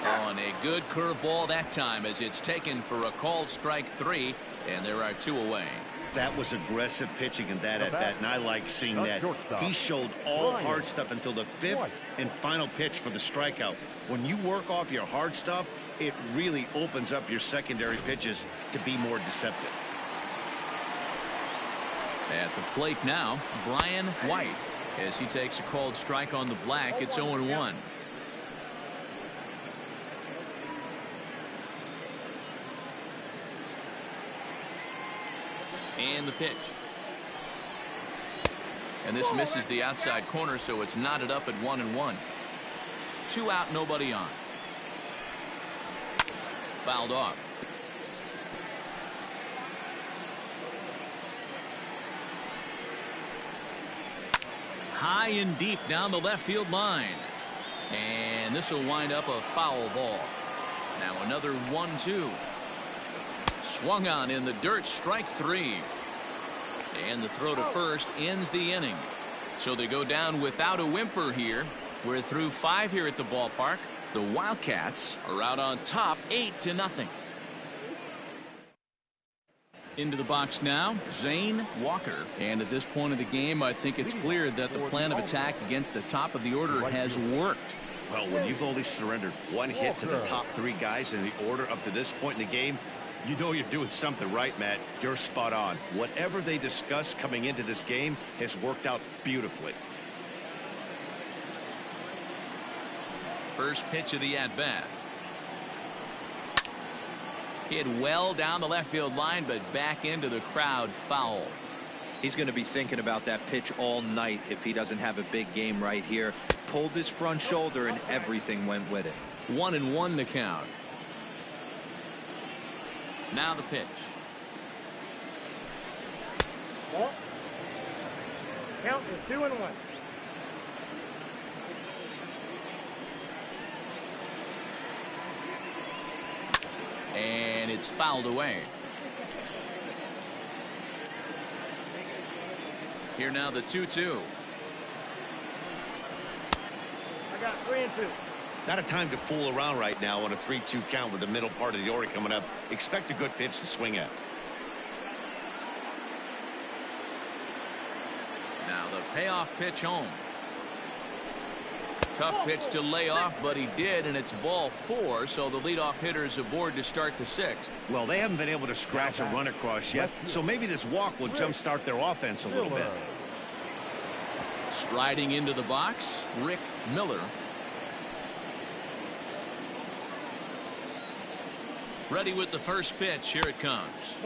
Oh, and a good curveball that time as it's taken for a called strike 3, and there are 2 away. That was aggressive pitching in that at-bat, and I like seeing that. He showed all hard stuff until the 5th and final pitch for the strikeout. When you work off your hard stuff, it really opens up your secondary pitches to be more deceptive. At the plate now, Brian White. As he takes a called strike on the black, it's 0-1. And the pitch. And this misses the outside corner, so it's knotted up at 1-1. 2 out, nobody on. Fouled off. High and deep down the left field line. And this will wind up a foul ball. Now another 1-2. Swung on in the dirt, strike 3. And the throw to first ends the inning. So they go down without a whimper here. We're through 5 here at the ballpark. The Wildcats are out on top 8-0. Into the box now, Zane Walker. And at this point of the game, I think it's clear that the plan of attack against the top of the order has worked. Well, when you've only surrendered 1 hit to the top 3 guys in the order up to this point in the game, you know you're doing something right, Matt. You're spot on. Whatever they discussed coming into this game has worked out beautifully. First pitch of the at-bat. Hit well down the left field line, but back into the crowd, foul. He's going to be thinking about that pitch all night if he doesn't have a big game right here. Pulled his front shoulder and everything went with it. 1-1 to count. Now the pitch. Ball. Count is 2-1. And it's fouled away. Here now the 2-2. I got 3-2. Not a time to fool around right now on a 3-2 count with the middle part of the order coming up. Expect a good pitch to swing at. Now the payoff pitch home. Tough pitch to lay off, but he did, and it's ball 4, so the leadoff hitter's aboard to start the 6th. Well, they haven't been able to scratch a run across yet, so maybe this walk will jumpstart their offense a little bit. Striding into the box, Rick Miller. Ready with the first pitch. Here it comes.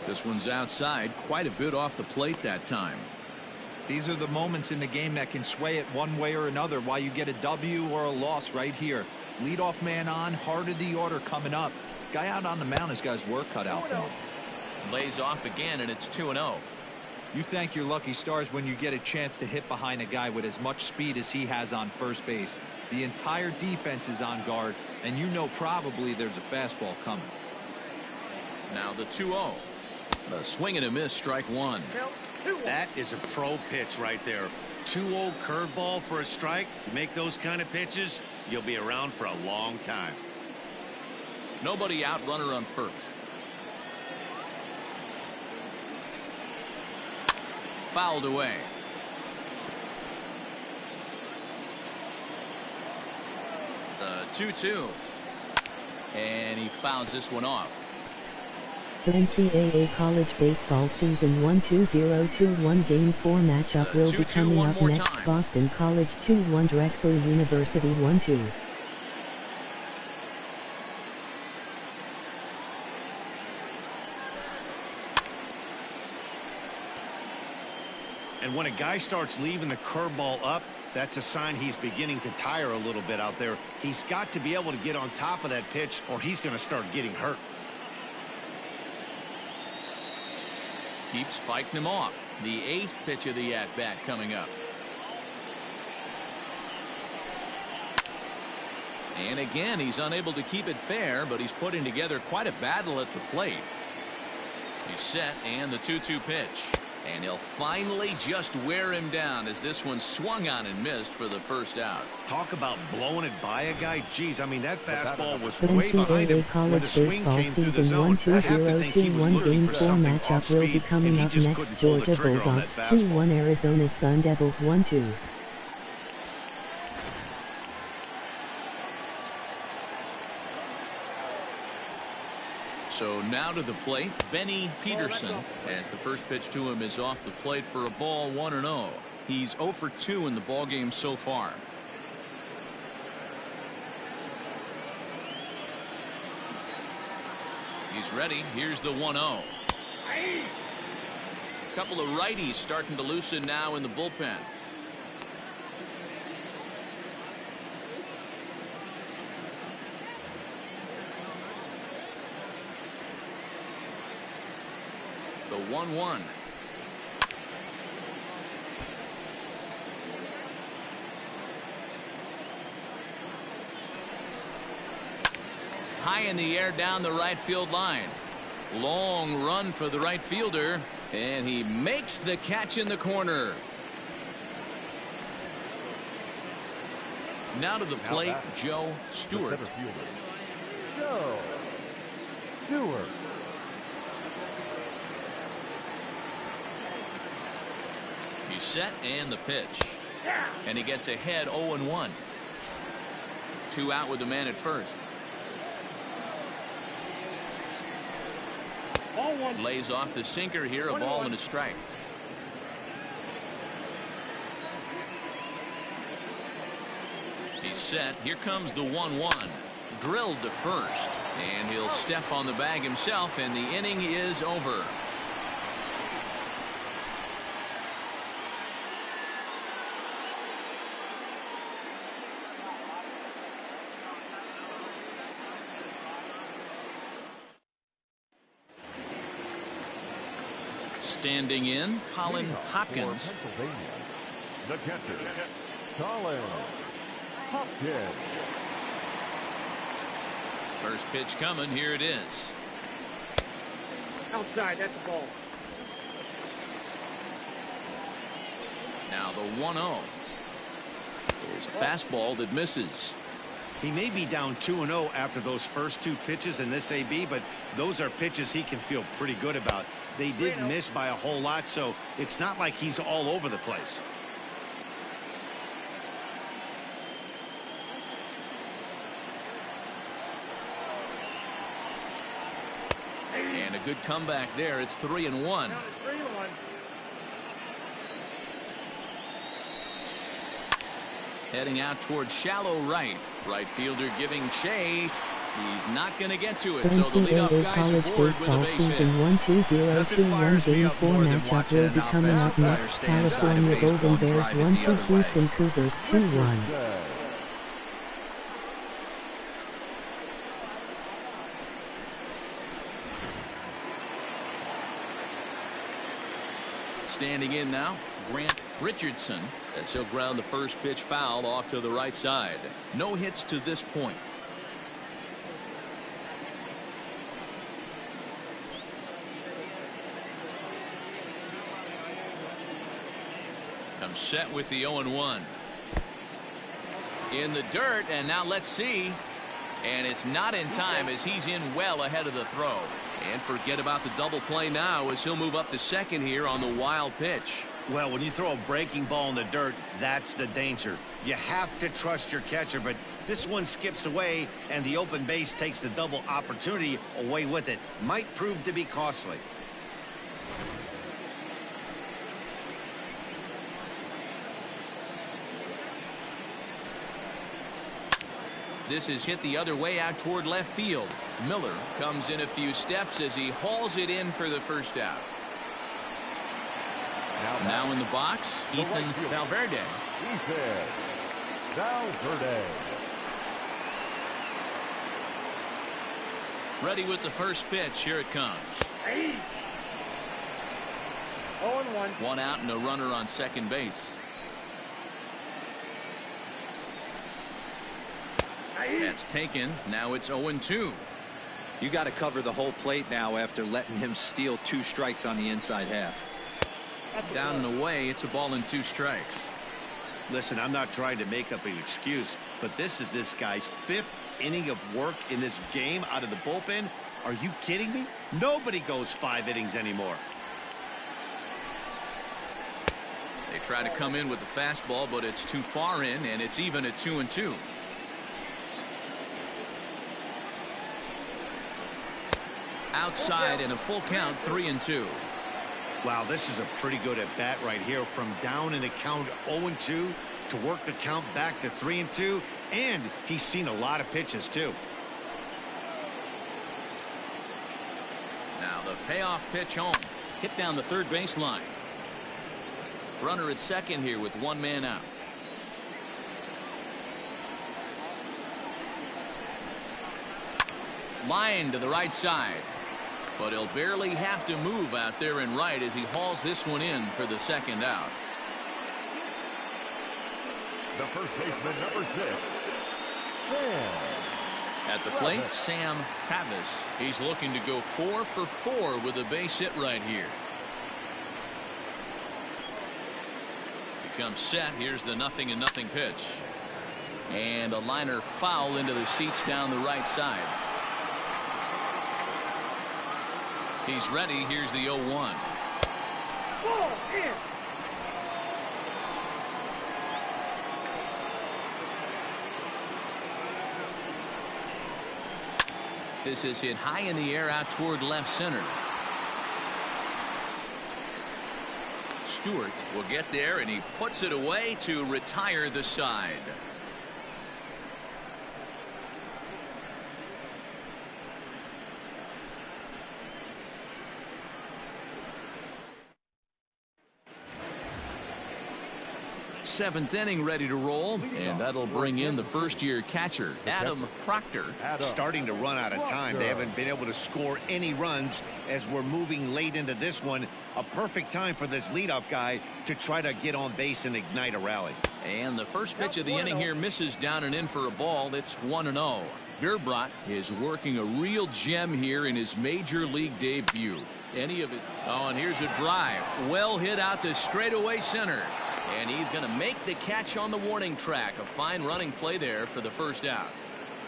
This one's outside, quite a bit off the plate that time. These are the moments in the game that can sway it one way or another, why you get a W or a loss right here. Leadoff man on, heart of the order coming up. Guy out on the mound has got his work cut out for him. Lays off again, and it's 2-0. You thank your lucky stars when you get a chance to hit behind a guy with as much speed as he has on first base. The entire defense is on guard, and you know probably there's a fastball coming. Now the 2-0. A swing and a miss, strike 1. That is a pro pitch right there. 2-0 curveball for a strike. You make those kind of pitches, you'll be around for a long time. Nobody out, runner on first. Fouled away. The 2-2. And he fouls this one off. The NCAA college baseball season 1-2021 Game 4 matchup will be coming up next. Time. Boston College 2-1 Drexel University 1-2. And when a guy starts leaving the curveball up, that's a sign he's beginning to tire a little bit out there. He's got to be able to get on top of that pitch, or he's going to start getting hurt. Keeps fighting him off. The 8th pitch of the at-bat coming up. And again, he's unable to keep it fair, but he's putting together quite a battle at the plate. He's set, and the 2-2 pitch. And he'll finally just wear him down as this one swung on and missed for the first out. Talk about blowing it by a guy. Geez, I mean, that fastball was The way behind him NCAA when college the swing baseball came through the season zone. I have to think he was 1-2021 looking Game for 4 something off matchup will be speed, coming and he up just next. couldn't pull the Georgia trigger on that Bulldogs fastball. 2-1 Arizona Sun Devils 1-2. So now to the plate, Benny Peterson, as the first pitch to him is off the plate for a ball, 1-0. He's 0 for 2 in the ballgame so far. He's ready. Here's the 1-0. couple of righties starting to loosen now in the bullpen. The 1-1. High in the air down the right field line. Long run for the right fielder, and he makes the catch in the corner. Now to the plate, Joe Stewart. Joe Stewart. He's set and the pitch. And he gets ahead 0-1. 2 out with the man at first. Lays off the sinker here, a ball and a strike. He's set. Here comes the 1-1. Drilled to first. And he'll step on the bag himself, and the inning is over. Standing in, Colin Hopkins. The catcher, Colin Hopkins. First pitch coming. Here it is. Outside, that's the ball. Now the 1-0 is a fastball that misses. He may be down 2-0 after those first 2 pitches in this AB, but those are pitches he can feel pretty good about. They didn't miss by a whole lot, so it's not like he's all over the place. And a good comeback there. It's 3-1. Heading out towards shallow right. Right fielder giving chase. He's not going to get to it. So the leadoff guy's aboard with a base hit. Season 1-2-0-2-1 Game 4 matchup will be coming up next. California Golden Bears 1-2 Houston Cougars 2-1. Standing in now, Grant Richardson, as he'll ground the first pitch foul off to the right side. No hits to this point. Comes set with the 0-1. In the dirt, and now let's see. And it's not in time as he's in well ahead of the throw. And forget about the double play now as he'll move up to second here on the wild pitch. Well, when you throw a breaking ball in the dirt, that's the danger. You have to trust your catcher, but this one skips away, and the open base takes the double opportunity away with it. Might prove to be costly. This is hit the other way out toward left field. Miller comes in a few steps as he hauls it in for the first out. Now in the box, Ethan Valverde. Ethan Valverde. Ready with the first pitch. Here it comes. 0-1. 1 out and a runner on second base. That's taken. Now it's 0-2. You got to cover the whole plate now after letting him steal 2 strikes on the inside half. Down and away. It's a ball and 2 strikes. Listen, I'm not trying to make up an excuse, but this is this guy's 5th inning of work in this game out of the bullpen. Are you kidding me? Nobody goes 5 innings anymore. They try to come in with the fastball, but it's too far in, and it's even at 2-2. Outside and a full count, 3-2. Wow, this is a pretty good at bat right here, from down in the count 0-2 to work the count back to 3-2, and he's seen a lot of pitches too. Now the payoff pitch home. hit down the third baseline. Runner at second here with one man out. Line to the right side, but he'll barely have to move out there in right as he hauls this one in for the second out. The first baseman, number 6, Sam. At the plate, Sam Travis. He's looking to go 4 for 4 with a base hit right here. Becomes set. Here's the 0-0 pitch. And a liner foul into the seats down the right side. He's ready. Here's the 0-1. Ball in. This is hit high in the air out toward left center. Stewart will get there, and he puts it away to retire the side. Seventh inning ready to roll, and that'll bring in the first-year catcher, Adam Proctor. Starting to run out of time. They haven't been able to score any runs as we're moving late into this one. A perfect time for this leadoff guy to try to get on base and ignite a rally. And the first pitch of the inning here misses down and in for a ball. It's 1-0. Verbrot is working a real gem here in his major league debut. And here's a drive. Well hit out to straightaway center. And he's going to make the catch on the warning track. A fine running play there for the first out.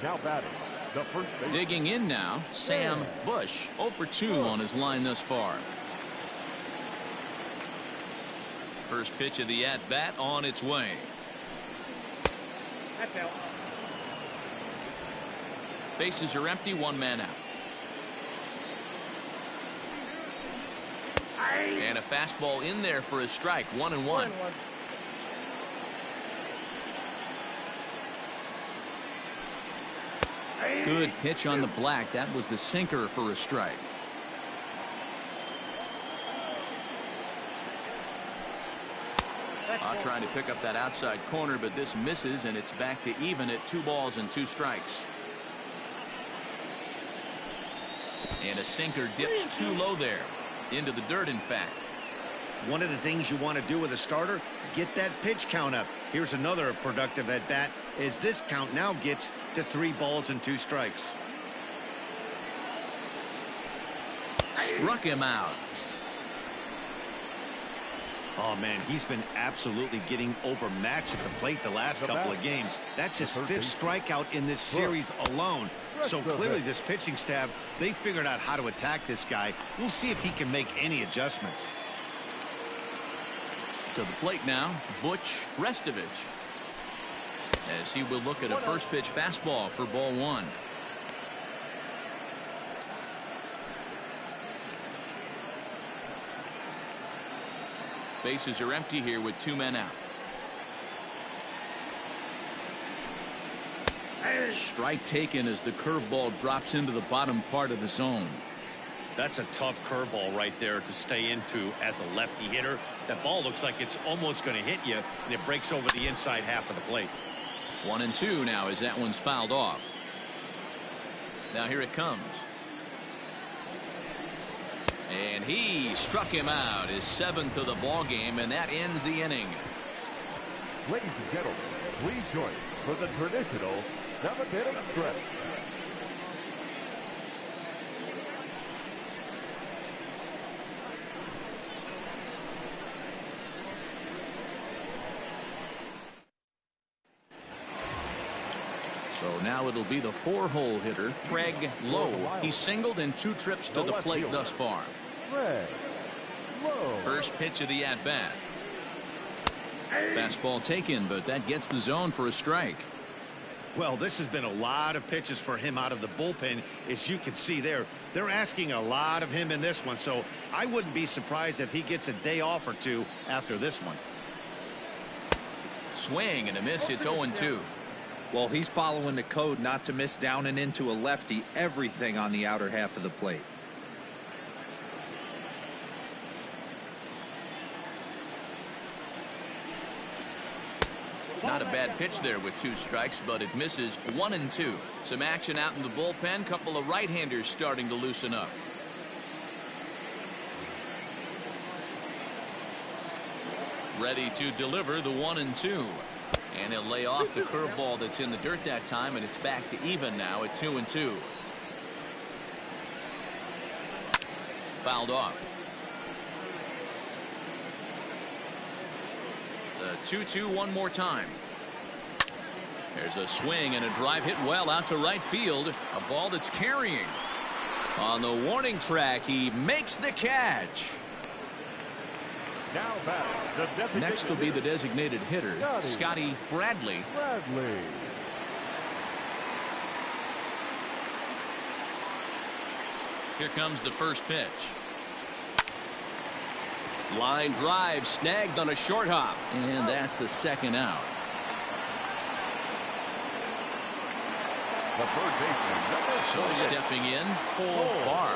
Now batting, the first base. Digging in now, Sam Bush. 0 for 2 on his line thus far. First pitch of the at-bat on its way. That's out. Bases are empty, one man out. And a fastball in there for a strike. 1-1. Good pitch on the black. That was the sinker for a strike. Trying to pick up that outside corner, but this misses, and it's back to even at 2 balls and 2 strikes. And a sinker dips too low there. Into the dirt, in fact. One of the things you want to do with a starter, get that pitch count up. Here's another productive at bat as this count now gets to 3 balls and 2 strikes. Struck him out. Oh man, he's been absolutely getting overmatched at the plate the last couple of games. That's his 5th strikeout in this series alone. So clearly this pitching staff, they figured out how to attack this guy. We'll see if he can make any adjustments. To the plate now, Butch Restovich. As he will look at a first pitch fastball for ball 1. Bases are empty here with 2 men out. Strike taken as the curveball drops into the bottom part of the zone. That's a tough curveball right there to stay into as a lefty hitter. That ball looks like it's almost going to hit you, and it breaks over the inside half of the plate. 1-2 now as that one's fouled off. Now here it comes. And he struck him out, his 7th of the ball game, and that ends the inning. Ladies and gentlemen, please join for the traditional 7th-inning stretch. So now it'll be the 4-hole hitter, Craig Lowe. He singled in 2 trips to the plate thus far. First pitch of the at-bat. Fastball taken, but that gets the zone for a strike. Well, this has been a lot of pitches for him out of the bullpen. As you can see there, they're asking a lot of him in this one, so I wouldn't be surprised if he gets a day off or 2 after this one. Swing and a miss. It's 0-2. Well, he's following the code not to miss down and into a lefty, everything on the outer half of the plate. pitch there with 2 strikes, but it misses 1-2. Some action out in the bullpen. Couple of right-handers starting to loosen up. Ready to deliver the 1-2. And he'll lay off the curveball that's in the dirt that time, and it's back to even now at 2-2. Fouled off. The 2-2 one more time. There's a swing and a drive hit well out to right field. A ball that's carrying. On the warning track, he makes the catch. Now batting, Next will be the designated hitter, Scotty Bradley. Here comes the first pitch. Line drive snagged on a short hop, and that's the second out. The third baseman, So stepping in, full bar.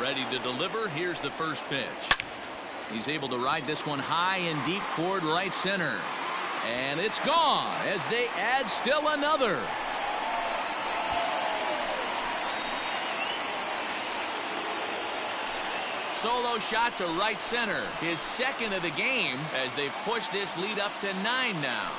Ready to deliver. Here's the first pitch. He's able to ride this one high and deep toward right center. And it's gone as they add still another. Solo shot to right center. His second of the game as they've pushed this lead up to 9 now.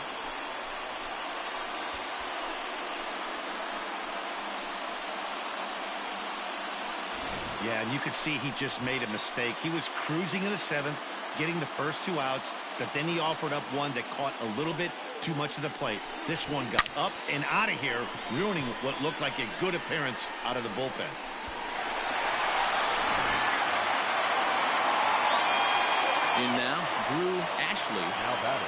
Yeah, and you could see he just made a mistake. He was cruising in the 7th, getting the first 2 outs, but then he offered up one that caught a little bit too much of the plate. This one got up and out of here, ruining what looked like a good appearance out of the bullpen. In now, Drew Ashley. Now batting.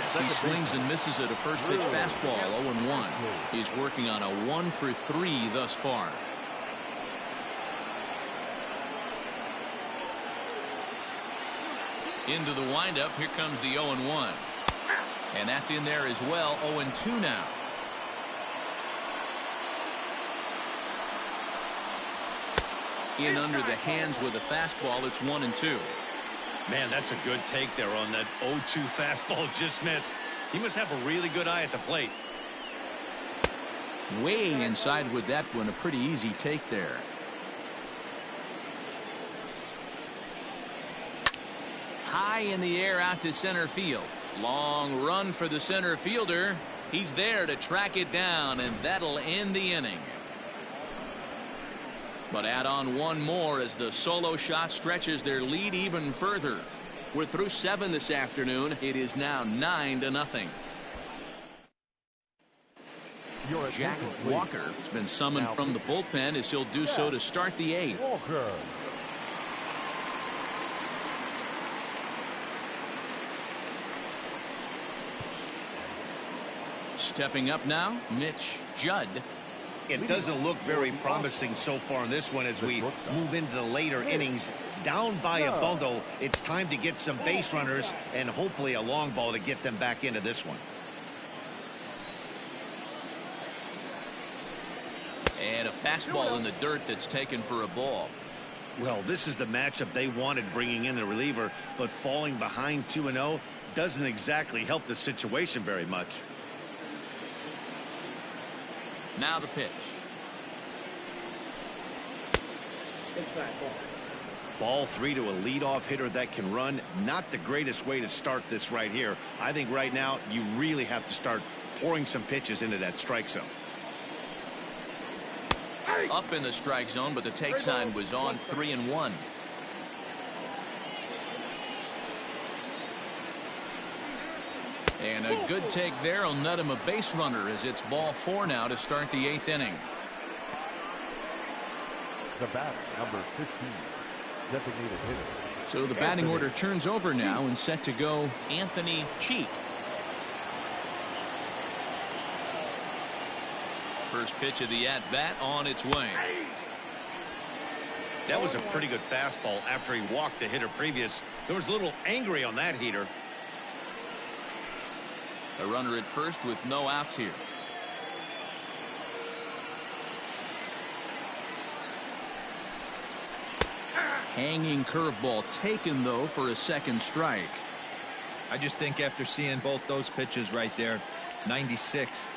As he swings and misses at a first pitch fastball, 0-1. He's working on a 1-for-3 thus far. Into the windup. Here comes the 0-1. And that's in there as well. 0-2 now. In under the hands with a fastball. It's 1-2. Man, that's a good take there on that 0-2 fastball just missed. He must have a really good eye at the plate. Way inside with that one. A pretty easy take there. High in the air out to center field. Long run for the center fielder. He's there to track it down, and that'll end the inning. But add on one more as the solo shot stretches their lead even further. We're through 7 this afternoon. It is now 9-0. Jack Walker has been summoned from the bullpen as he'll do so to start the 8th. Walker. Stepping up now, Mitch Judd. It doesn't look very promising so far in this one as we move into the later innings. Down by a bundle, it's time to get some base runners and hopefully a long ball to get them back into this one. And a fastball in the dirt that's taken for a ball. Well, this is the matchup they wanted, bringing in the reliever, but falling behind 2-0 doesn't exactly help the situation very much. Now the pitch. Ball 3 to a leadoff hitter that can run. Not the greatest way to start this right here. I think right now you really have to start pouring some pitches into that strike zone. Up in the strike zone, but the take sign was on. 3-1. And a good take there will net him a base runner as it's ball 4 now to start the 8th inning. The batter, number 15, designated hitter. So the batting order turns over now and set to go Anthony Cheek. First pitch of the at-bat on its way. That was a pretty good fastball after he walked the hitter previous. There was a little angry on that heater. A runner at first with no outs here. Hanging curveball taken, though, for a second strike. I just think after seeing both those pitches right there, 96,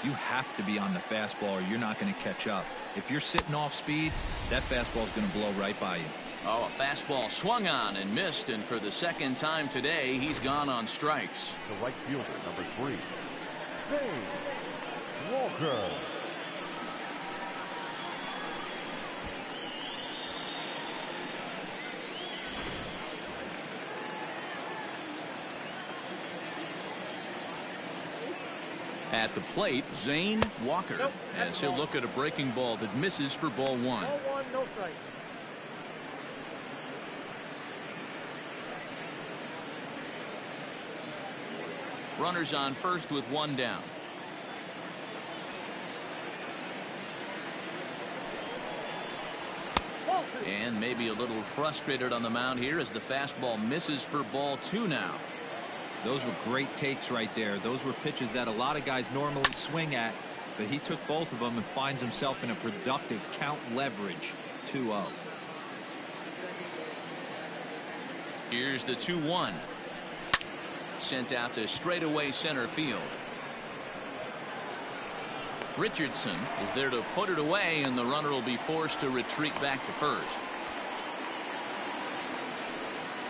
you have to be on the fastball or you're not going to catch up. If you're sitting off speed, that fastball is going to blow right by you. Oh, a fastball swung on and missed, and for the second time today, he's gone on strikes. The right fielder, number 3, James Walker. At the plate, Zane Walker, as he'll look at a breaking ball that misses for ball 1. Ball 1, no strike. Runners on first with 1 down. And maybe a little frustrated on the mound here as the fastball misses for ball 2 now. Those were great takes right there. Those were pitches that a lot of guys normally swing at, but he took both of them and finds himself in a productive count leverage 2-0. Here's the 2-1. Sent out to straightaway center field. Richardson is there to put it away, and the runner will be forced to retreat back to first.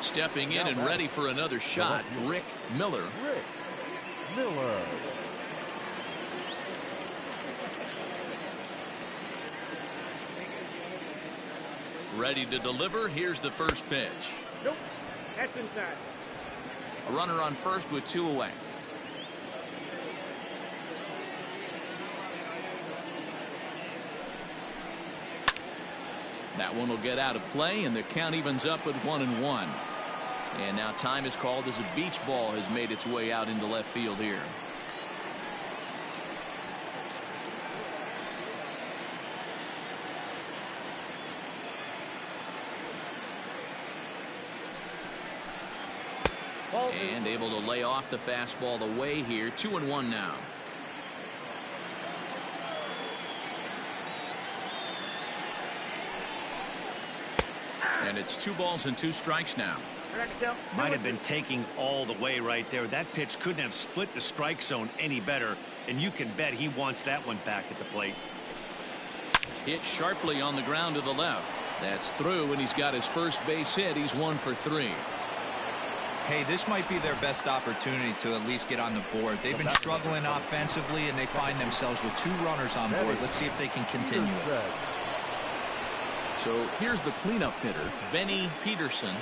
Stepping in and ready for another shot, Rick Miller. Rick Miller. Ready to deliver. Here's the first pitch. Nope, that's inside. A runner on first with 2 away. That one will get out of play, and the count evens up at 1-1. And now time is called as a beach ball has made its way out into left field here. And able to lay off the fastball away here. 2-1 now. And it's 2 balls and 2 strikes now. Might have been taking all the way right there. That pitch couldn't have split the strike zone any better, and you can bet he wants that one back at the plate. Hit sharply on the ground to the left. That's through, and he's got his first base hit. He's 1 for 3. Hey, this might be their best opportunity to at least get on the board. They've been struggling offensively, and they find themselves with 2 runners on board. Let's see if they can continue it. So here's the cleanup hitter, Benny Peterson.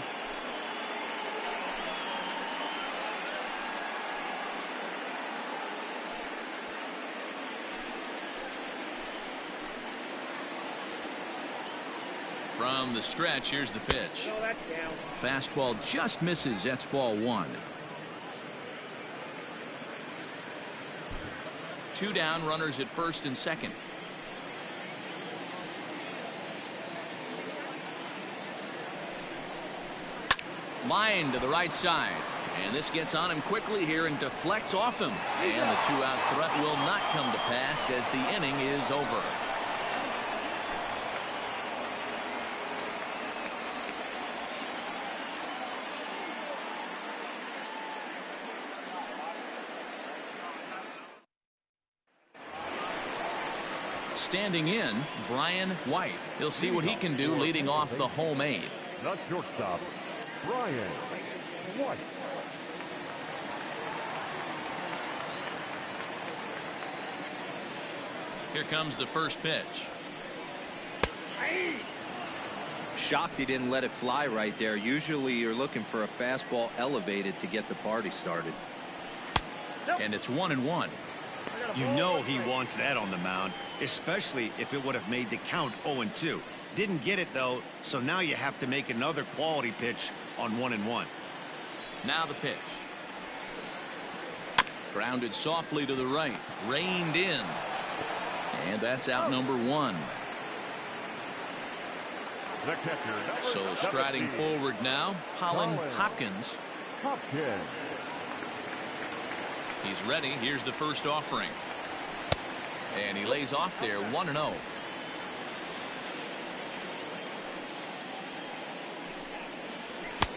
From the stretch, here's the pitch. No, that's down. Fastball just misses. That's ball 1. 2 down, runners at first and second. Line to the right side, and this gets on him quickly here and deflects off him, and the 2-out threat will not come to pass as the inning is over. Standing in, Brian White. He'll see what he can do leading off the home 8th. Not shortstop, Brian White. Here comes the first pitch. Shocked he didn't let it fly right there. Usually you're looking for a fastball elevated to get the party started. And it's 1-1. You know he wants that on the mound, especially if it would have made the count 0-2. Didn't get it, though, so now you have to make another quality pitch on 1-1. Now the pitch. Grounded softly to the right. Reined in. And that's out number 1. The catcher, So striding forward now, Colin Hopkins. He's ready. Here's the first offering. And he lays off there, 1-0.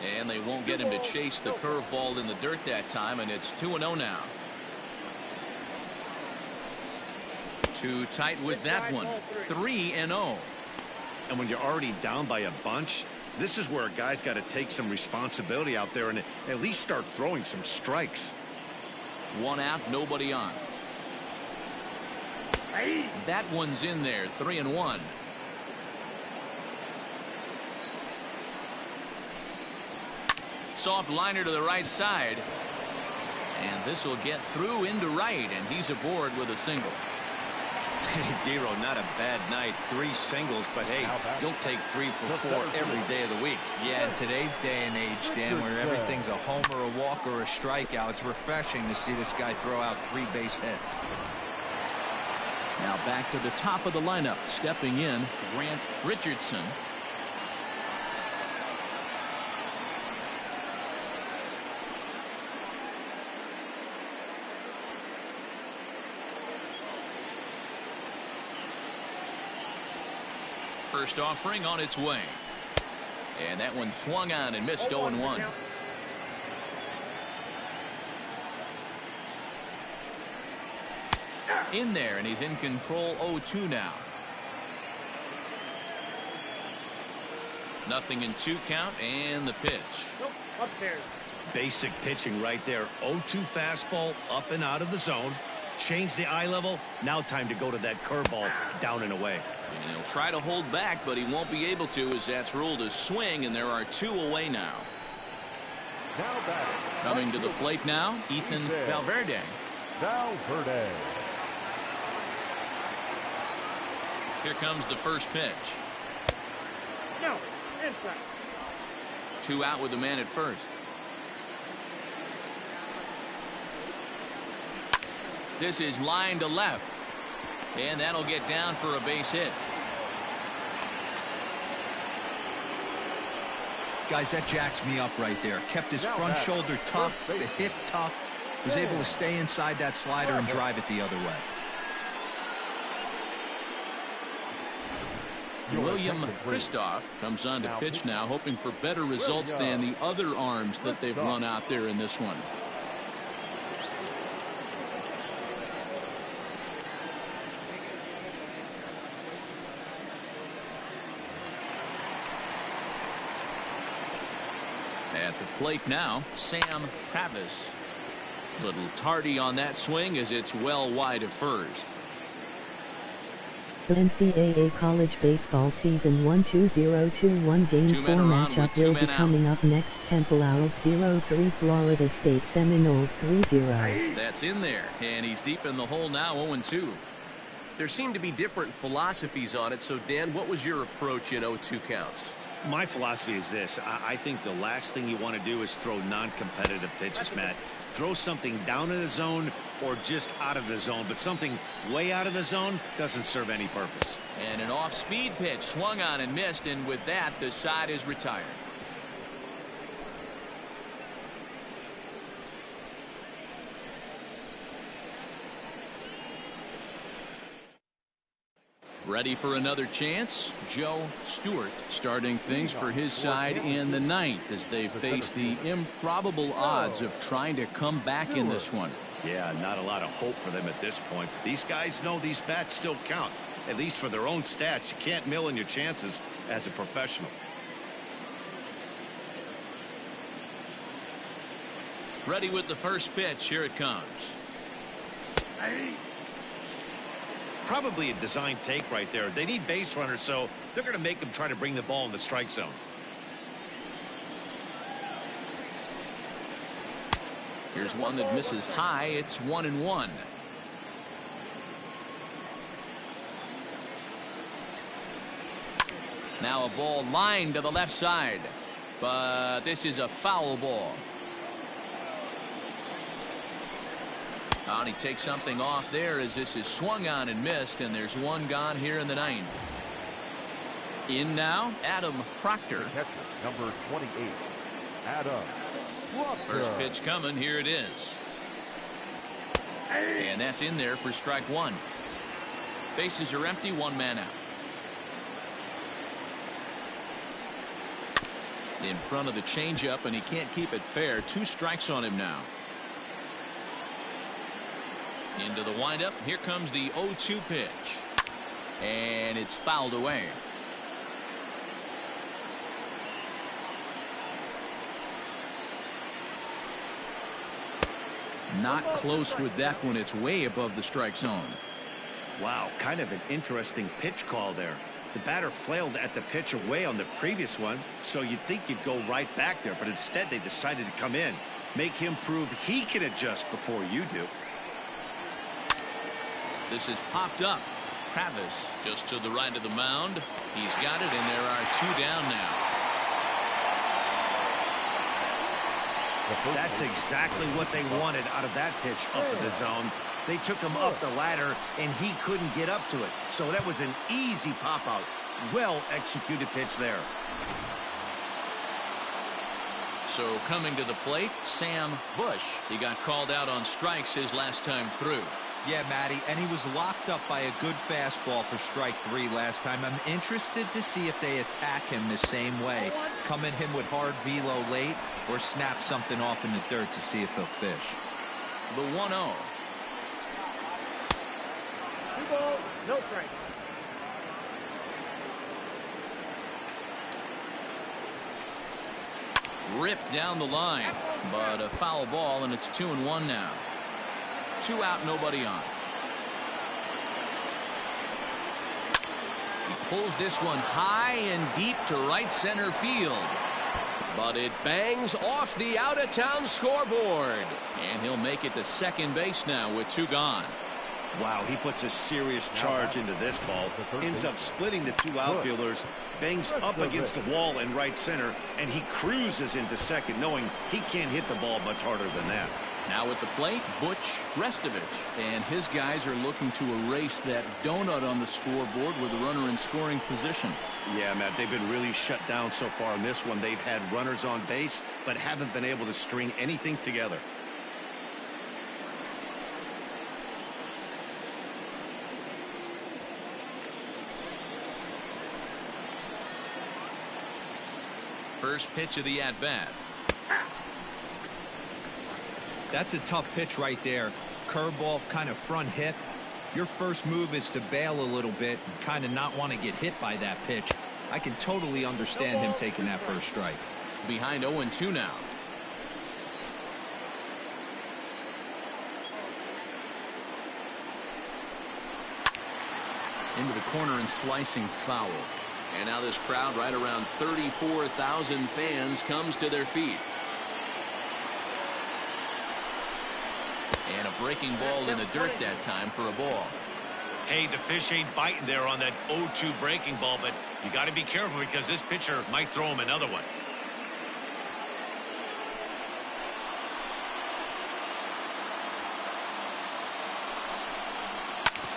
And they won't get him to chase the curveball in the dirt that time, and it's 2-0 now. Too tight with that one. 3-0. And when you're already down by a bunch, this is where a guy's got to take some responsibility out there and at least start throwing some strikes. 1 out, nobody on. That one's in there. 3-1. Soft liner to the right side. And this will get through into right, and he's aboard with a single. Hey, Dero, not a bad night. 3 singles, but hey, you'll take 3 for 4 every day of the week. Yeah, in today's day and age, Dan, where everything's a homer, a walk, or a strikeout, it's refreshing to see this guy throw out 3 base hits. Now back to the top of the lineup. Stepping in, Grant Richardson. First offering on its way. And that one swung on and missed. 0-1. In there, and he's in control. 0-2 now. Nothing in 2 count, and the pitch. Nope, upstairs. Basic pitching right there. 0-2 fastball up and out of the zone. Change the eye level. Now time to go to that curveball down and away. And he'll try to hold back, but he won't be able to, as that's ruled a swing, and there are 2 away now. Coming to the plate now, Ethan Valverde. Here comes the first pitch. No, inside. 2 out with the man at first. This is line to left. And that'll get down for a base hit. Guys, that jacks me up right there. Kept his front shoulder tucked, the hip tucked. Was able to stay inside that slider and drive it the other way. William Kristoff comes on to pitch now, hoping for better results than the other arms that they've run out there in this one. At the plate now, Sam Travis. Little tardy on that swing as it's well wide of first. The NCAA College Baseball Season 1-2-0-2-1 Game 4 matchup will be coming up next. Temple Owls 0-3, Florida State Seminoles 3-0. That's in there, and he's deep in the hole now. 0-2. There seem to be different philosophies on it, so Dan, what was your approach in 0-2 counts? My philosophy is this. I think the last thing you want to do is throw non-competitive pitches, Matt. Throw something down in the zone or just out of the zone, but something way out of the zone doesn't serve any purpose. And an off-speed pitch swung on and missed, and with that, the side is retired. Ready for another chance? Joe Stewart starting things for his side in the 9th as they face the improbable odds of trying to come back in this one. Yeah, not a lot of hope for them at this point. These guys know these bats still count, at least for their own stats. You can't mill in your chances as a professional. Ready with the first pitch. Here it comes. Probably a design take right there. They need base runners, so they're going to make them try to bring the ball in the strike zone. Here's one that misses high. It's 1-1. Now a ball lined to the left side, but this is a foul ball. And he takes something off there as this is swung on and missed, and there's one gone here in the 9th. In now, Adam Proctor. Catcher, number 28, Adam Proctor. First pitch coming. Here it is. And that's in there for strike 1. Bases are empty. 1 man out. In front of the changeup, and he can't keep it fair. 2 strikes on him now. Into the windup. Here comes the 0-2 pitch. And it's fouled away. Not close with that one. It's way above the strike zone. Wow, kind of an interesting pitch call there. The batter flailed at the pitch away on the previous one, so you'd think you'd go right back there, but instead they decided to come in. Make him prove he can adjust before you do. This is popped up. Travis just to the right of the mound. He's got it, and there are 2 down now. That's exactly what they wanted out of that pitch up in the zone. They took him up the ladder, and he couldn't get up to it. So that was an easy pop-out. Well-executed pitch there. So coming to the plate, Sam Bush. He got called out on strikes his last time through. Yeah, Matty, and he was locked up by a good fastball for strike 3 last time. I'm interested to see if they attack him the same way. Come at him with hard velo late or snap something off in the dirt to see if he'll fish. The 1-0. 2 balls, no strike. Ripped down the line, but a foul ball, and it's 2-1 now. 2 out, nobody on. He pulls this one high and deep to right center field. But it bangs off the out-of-town scoreboard. And he'll make it to second base now with 2 gone. Wow, he puts a serious charge into this ball. Ends up splitting the 2 outfielders, bangs up against the wall in right center, and he cruises into second, knowing he can't hit the ball much harder than that. Now at the plate, Butch Restovich, and his guys are looking to erase that donut on the scoreboard with a runner in scoring position. Yeah, Matt, they've been really shut down so far in this one. They've had runners on base, but haven't been able to string anything together. First pitch of the at-bat. That's a tough pitch right there. Curveball, kind of front hip. Your first move is to bail a little bit and kind of not want to get hit by that pitch. I can totally understand him taking that first strike. Behind 0-2 now. Into the corner and slicing foul. And now this crowd, right around 34,000 fans, comes to their feet. And a breaking ball in the dirt that time for a ball. Hey, the fish ain't biting there on that 0-2 breaking ball, but you got to be careful because this pitcher might throw him another one.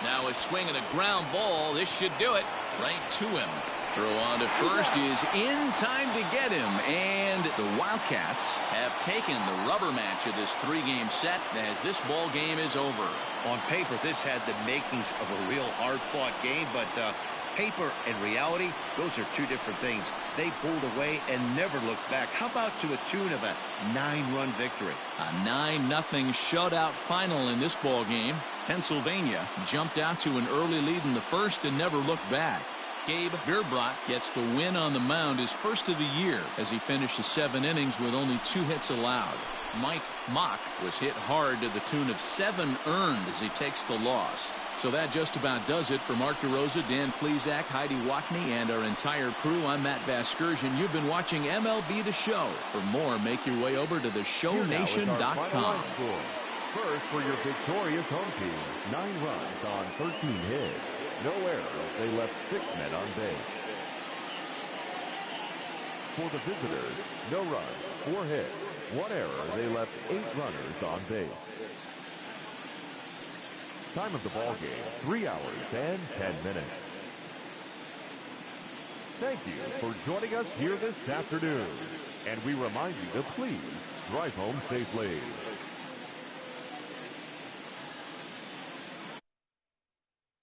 Now a swing and a ground ball. This should do it. Right to him. Throw on to first is in time to get him. And the Wildcats have taken the rubber match of this 3-game set as this ball game is over. On paper, this had the makings of a real hard-fought game, but paper and reality, those are 2 different things. They pulled away and never looked back. How about to a tune of a 9-run victory? A 9-0 shutout final in this ball game. Pennsylvania jumped out to an early lead in the first and never looked back. Gabe Birbrot gets the win on the mound, his first of the year, as he finishes 7 innings with only 2 hits allowed. Mike Mock was hit hard to the tune of 7 earned as he takes the loss. So that just about does it for Mark DeRosa, Dan Plesac, Heidi Watney, and our entire crew. I'm Matt Vasgersian. You've been watching MLB The Show. For more, make your way over to theshownation.com. First for your victorious home team, 9 runs on 13 hits. No errors, they left 6 men on base. For the visitors, no runs, 4 hits, 1 error, they left 8 runners on base. Time of the ball game, 3 hours and 10 minutes. Thank you for joining us here this afternoon. And we remind you to please drive home safely.